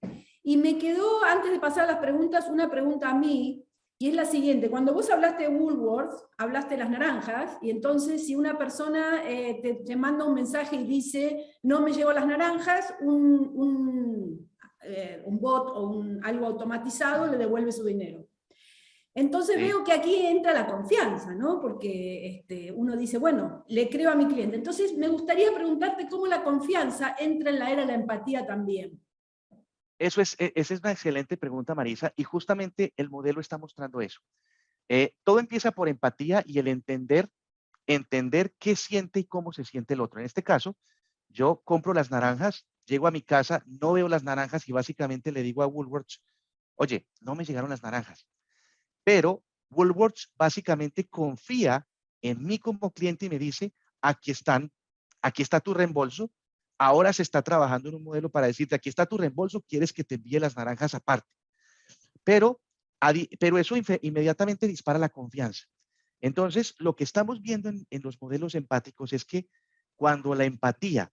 Y me quedó, antes de pasar a las preguntas, una pregunta a mí, y es la siguiente. Cuando vos hablaste de Woolworths, hablaste de las naranjas, y entonces si una persona te manda un mensaje y dice, no me llegó las naranjas, un bot o algo automatizado le devuelve su dinero. Entonces Sí. veo que aquí entra la confianza, ¿no? Porque uno dice, bueno, le creo a mi cliente. Entonces me gustaría preguntarte cómo la confianza entra en la era de la empatía también. Esa es una excelente pregunta, Marisa, y justamente el modelo está mostrando eso. Todo empieza por empatía y el entender qué siente y cómo se siente el otro. En este caso, yo compro las naranjas, llego a mi casa, no veo las naranjas y básicamente le digo a Woolworths, oye, no me llegaron las naranjas. Pero Woolworths básicamente confía en mí como cliente y me dice, aquí están, aquí está tu reembolso. Ahora se está trabajando en un modelo para decirte, aquí está tu reembolso, quieres que te envíe las naranjas aparte. Pero, pero eso inmediatamente dispara la confianza. Entonces, lo que estamos viendo en los modelos empáticos es que cuando la empatía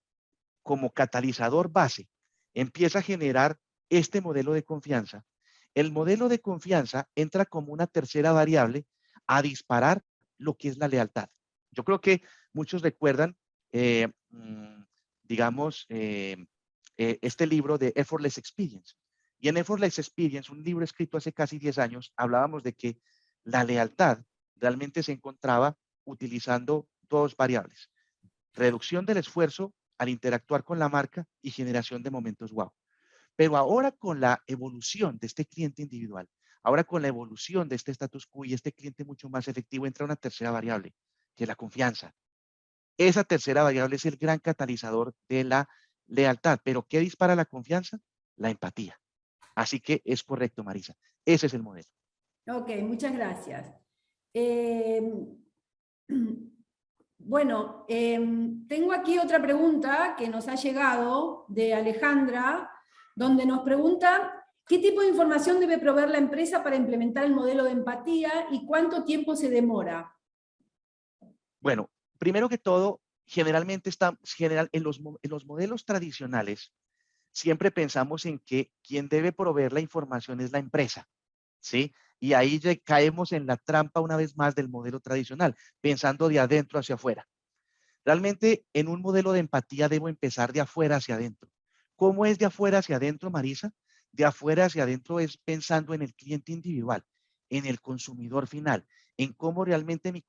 como catalizador base empieza a generar este modelo de confianza, el modelo de confianza entra como una tercera variable a disparar lo que es la lealtad. Yo creo que muchos recuerdan, eh, mm, digamos, este libro de Effortless Experience. Y en Effortless Experience, un libro escrito hace casi 10 años, hablábamos de que la lealtad realmente se encontraba utilizando dos variables: reducción del esfuerzo al interactuar con la marca y generación de momentos wow. Pero ahora con la evolución de este cliente individual, ahora con la evolución de este status quo y este cliente mucho más efectivo, entra una tercera variable, que es la confianza. Esa tercera variable es el gran catalizador de la lealtad. ¿Pero qué dispara la confianza? La empatía. Así que es correcto, Marisa. Ese es el modelo. Ok, muchas gracias. Eh, bueno, tengo aquí otra pregunta que nos ha llegado de Alejandra, donde nos pregunta qué tipo de información debe proveer la empresa para implementar el modelo de empatía y cuánto tiempo se demora. Bueno, primero que todo, generalmente en los modelos tradicionales, siempre pensamos en que quien debe proveer la información es la empresa, ¿sí? Y ahí ya caemos en la trampa una vez más del modelo tradicional, pensando de adentro hacia afuera. Realmente en un modelo de empatía debo empezar de afuera hacia adentro. ¿Cómo es de afuera hacia adentro, Marisa? De afuera hacia adentro es pensando en el cliente individual, en el consumidor final, en cómo realmente mi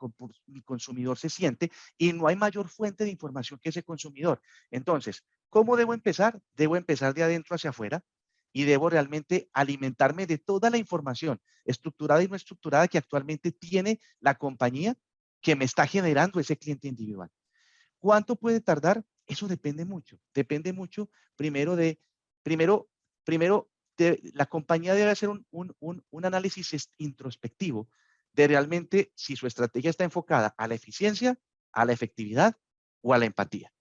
consumidor se siente, y no hay mayor fuente de información que ese consumidor. Entonces, ¿cómo debo empezar? Debo empezar de adentro hacia afuera y debo realmente alimentarme de toda la información estructurada y no estructurada que actualmente tiene la compañía que me está generando ese cliente individual. ¿Cuánto puede tardar? Eso depende mucho. Depende mucho primero primero, primero la compañía debe hacer un análisis introspectivo de realmente si su estrategia está enfocada a la eficiencia, a la efectividad o a la empatía.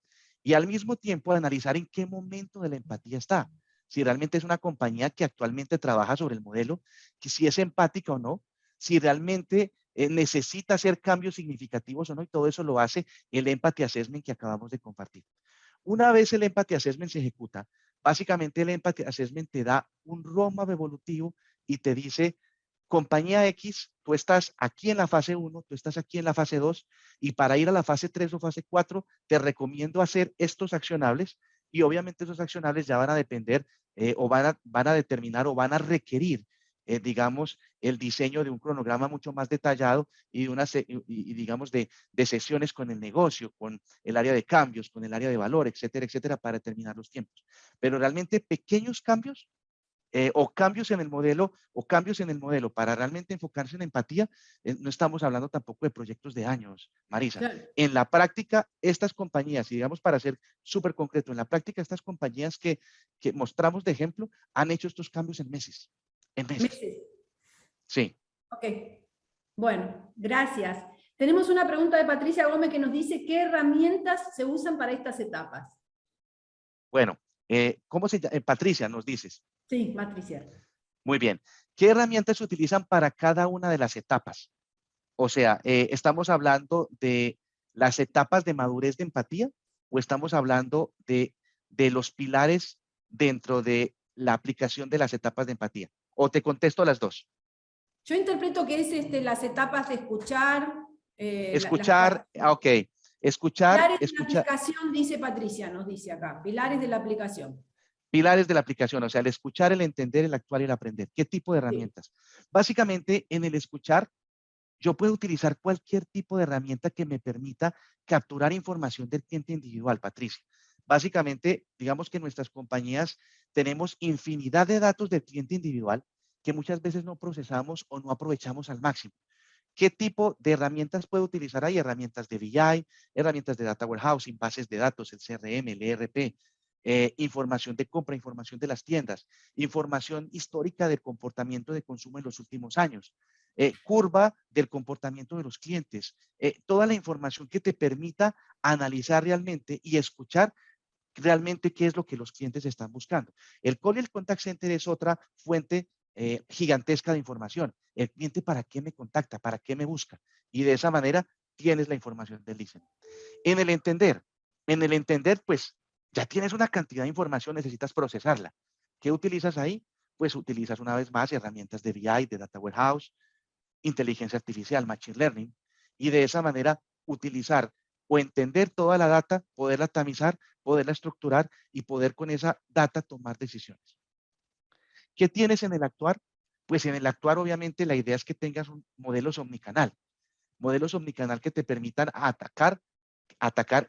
Y al mismo tiempo analizar en qué momento de la empatía está. Si realmente es una compañía que actualmente trabaja sobre el modelo, que si es empática o no, si realmente necesita hacer cambios significativos o no, y todo eso lo hace el Empathy Assessment que acabamos de compartir. Una vez el Empathy Assessment se ejecuta, básicamente el Empathy Assessment te da un roadmap evolutivo y te dice, compañía X, tú estás aquí en la fase 1, tú estás aquí en la fase 2, y para ir a la fase 3 o fase 4, te recomiendo hacer estos accionables, y obviamente esos accionables ya van a depender o van a determinar o van a requerir, digamos, el diseño de un cronograma mucho más detallado y, digamos, de sesiones con el negocio, con el área de cambios, con el área de valor, etcétera, etcétera, para determinar los tiempos. Pero realmente pequeños cambios o cambios en el modelo para realmente enfocarse en empatía, no estamos hablando tampoco de proyectos de años, Marisa. Claro. En la práctica, estas compañías, y digamos para ser súper concreto, en la práctica, estas compañías que mostramos de ejemplo han hecho estos cambios en meses. En meses. Meses. Sí. Ok. Bueno, gracias. Tenemos una pregunta de Patricia Gómez que nos dice qué herramientas se usan para estas etapas. Bueno, ¿cómo se llama? Patricia, nos dices. Sí, Patricia. Muy bien. ¿Qué herramientas se utilizan para cada una de las etapas? O sea, ¿estamos hablando de las etapas de madurez de empatía o estamos hablando de los pilares dentro de la aplicación de las etapas de empatía? O te contesto las dos. Yo interpreto que es las etapas de escuchar. Escuchar, ok. Pilares de la Escuchar. aplicación, dice Patricia, nos dice acá. Pilares de la aplicación. Pilares de la aplicación, o sea, el escuchar, el entender, el actuar y el aprender. ¿Qué tipo de Sí. herramientas? Básicamente, en el escuchar, yo puedo utilizar cualquier tipo de herramienta que me permita capturar información del cliente individual, Patricia. Básicamente, digamos que en nuestras compañías tenemos infinidad de datos del cliente individual que muchas veces no procesamos o no aprovechamos al máximo. ¿Qué tipo de herramientas puedo utilizar ahí? Herramientas de BI, herramientas de Data Warehousing, bases de datos, el CRM, el ERP, información de compra, información de las tiendas, información histórica del comportamiento de consumo en los últimos años, curva del comportamiento de los clientes, toda la información que te permita analizar realmente y escuchar realmente qué es lo que los clientes están buscando. El call y el contact center es otra fuente gigantesca de información. El cliente para qué me contacta, para qué me busca. Y de esa manera tienes la información del listening. En el entender, pues ya tienes una cantidad de información, necesitas procesarla. ¿Qué utilizas ahí? Pues utilizas una vez más herramientas de BI, de Data Warehouse, inteligencia artificial, machine learning, y de esa manera utilizar o entender toda la data, poderla tamizar, poderla estructurar y poder con esa data tomar decisiones. ¿Qué tienes en el actuar? Pues en el actuar, obviamente, la idea es que tengas un modelos omnicanal que te permitan atacar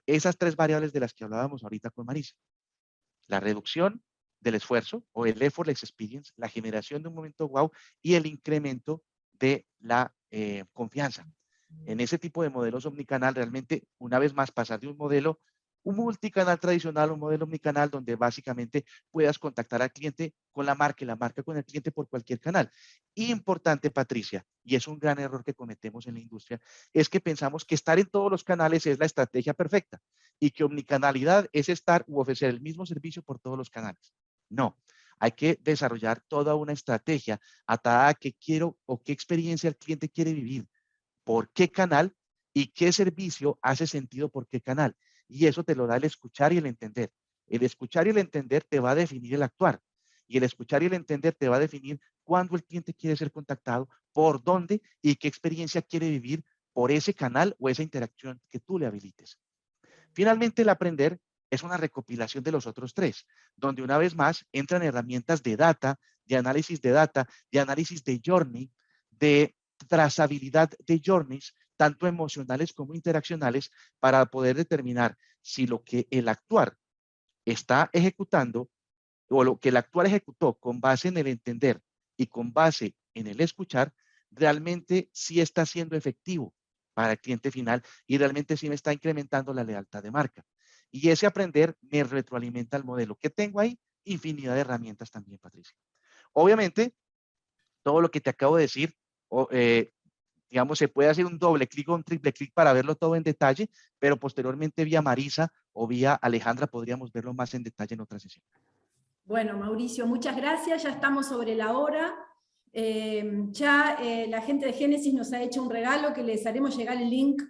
esas tres variables de las que hablábamos ahorita con Marisa. La reducción del esfuerzo o el effortless experience, la generación de un momento wow y el incremento de la confianza. En ese tipo de modelos omnicanal, realmente, una vez más, pasar de un multicanal tradicional, un modelo omnicanal, donde básicamente puedas contactar al cliente con la marca y la marca con el cliente por cualquier canal. Importante, Patricia, y es un gran error que cometemos en la industria, es que pensamos que estar en todos los canales es la estrategia perfecta y que omnicanalidad es estar u ofrecer el mismo servicio por todos los canales. No, hay que desarrollar toda una estrategia atada a qué quiero o qué experiencia el cliente quiere vivir, por qué canal y qué servicio hace sentido por qué canal. Y eso te lo da el escuchar y el entender. El escuchar y el entender te va a definir el actuar. Y el escuchar y el entender te va a definir cuándo el cliente quiere ser contactado, por dónde y qué experiencia quiere vivir por ese canal o esa interacción que tú le habilites. Finalmente, el aprender es una recopilación de los otros tres, donde una vez más entran herramientas de data, de análisis de journey, de trazabilidad de journeys, tanto emocionales como interaccionales, para poder determinar si lo que el actuar está ejecutando o lo que el actuar ejecutó con base en el entender y con base en el escuchar, realmente sí está siendo efectivo para el cliente final y realmente sí me está incrementando la lealtad de marca. Y ese aprender me retroalimenta el modelo. ¿Qué tengo ahí? Infinidad de herramientas también, Patricia. Obviamente, todo lo que te acabo de decir, digamos, se puede hacer un doble clic o un triple clic para verlo todo en detalle, pero posteriormente vía Marisa o vía Alejandra podríamos verlo más en detalle en otra sesión. Bueno, Mauricio, muchas gracias. Ya estamos sobre la hora. La gente de Génesis nos ha hecho un regalo que les haremos llegar el link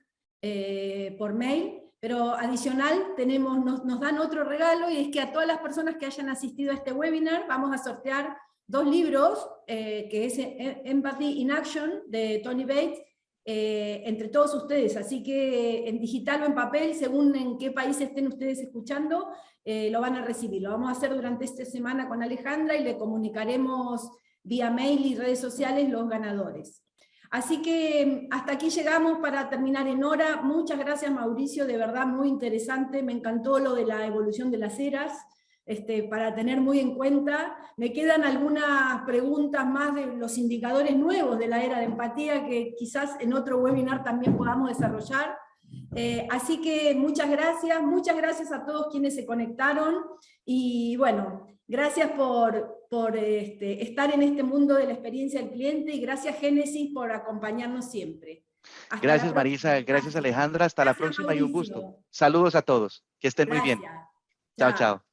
por mail, pero adicional nos dan otro regalo, y es que a todas las personas que hayan asistido a este webinar vamos a sortear 2 libros, que es Empathy in Action de Tony Bates, entre todos ustedes. Así que en digital o en papel, según en qué país estén ustedes escuchando, lo van a recibir. Lo vamos a hacer durante esta semana con Alejandra y le comunicaremos vía mail y redes sociales los ganadores. Así que hasta aquí llegamos para terminar en hora. Muchas gracias, Mauricio, de verdad muy interesante. Me encantó lo de la evolución de las eras, para tener muy en cuenta. Me quedan algunas preguntas más de los indicadores nuevos de la era de empatía que quizás en otro webinar también podamos desarrollar. Así que muchas gracias a todos quienes se conectaron, y bueno, gracias por estar en este mundo de la experiencia del cliente, y gracias Génesis por acompañarnos siempre. Hasta Gracias, la próxima. Marisa. Gracias, Alejandra. Hasta la Gracias, próxima y un gusto. Mauricio. Saludos a todos. Que estén muy bien. Gracias. Chao, Chao. chao.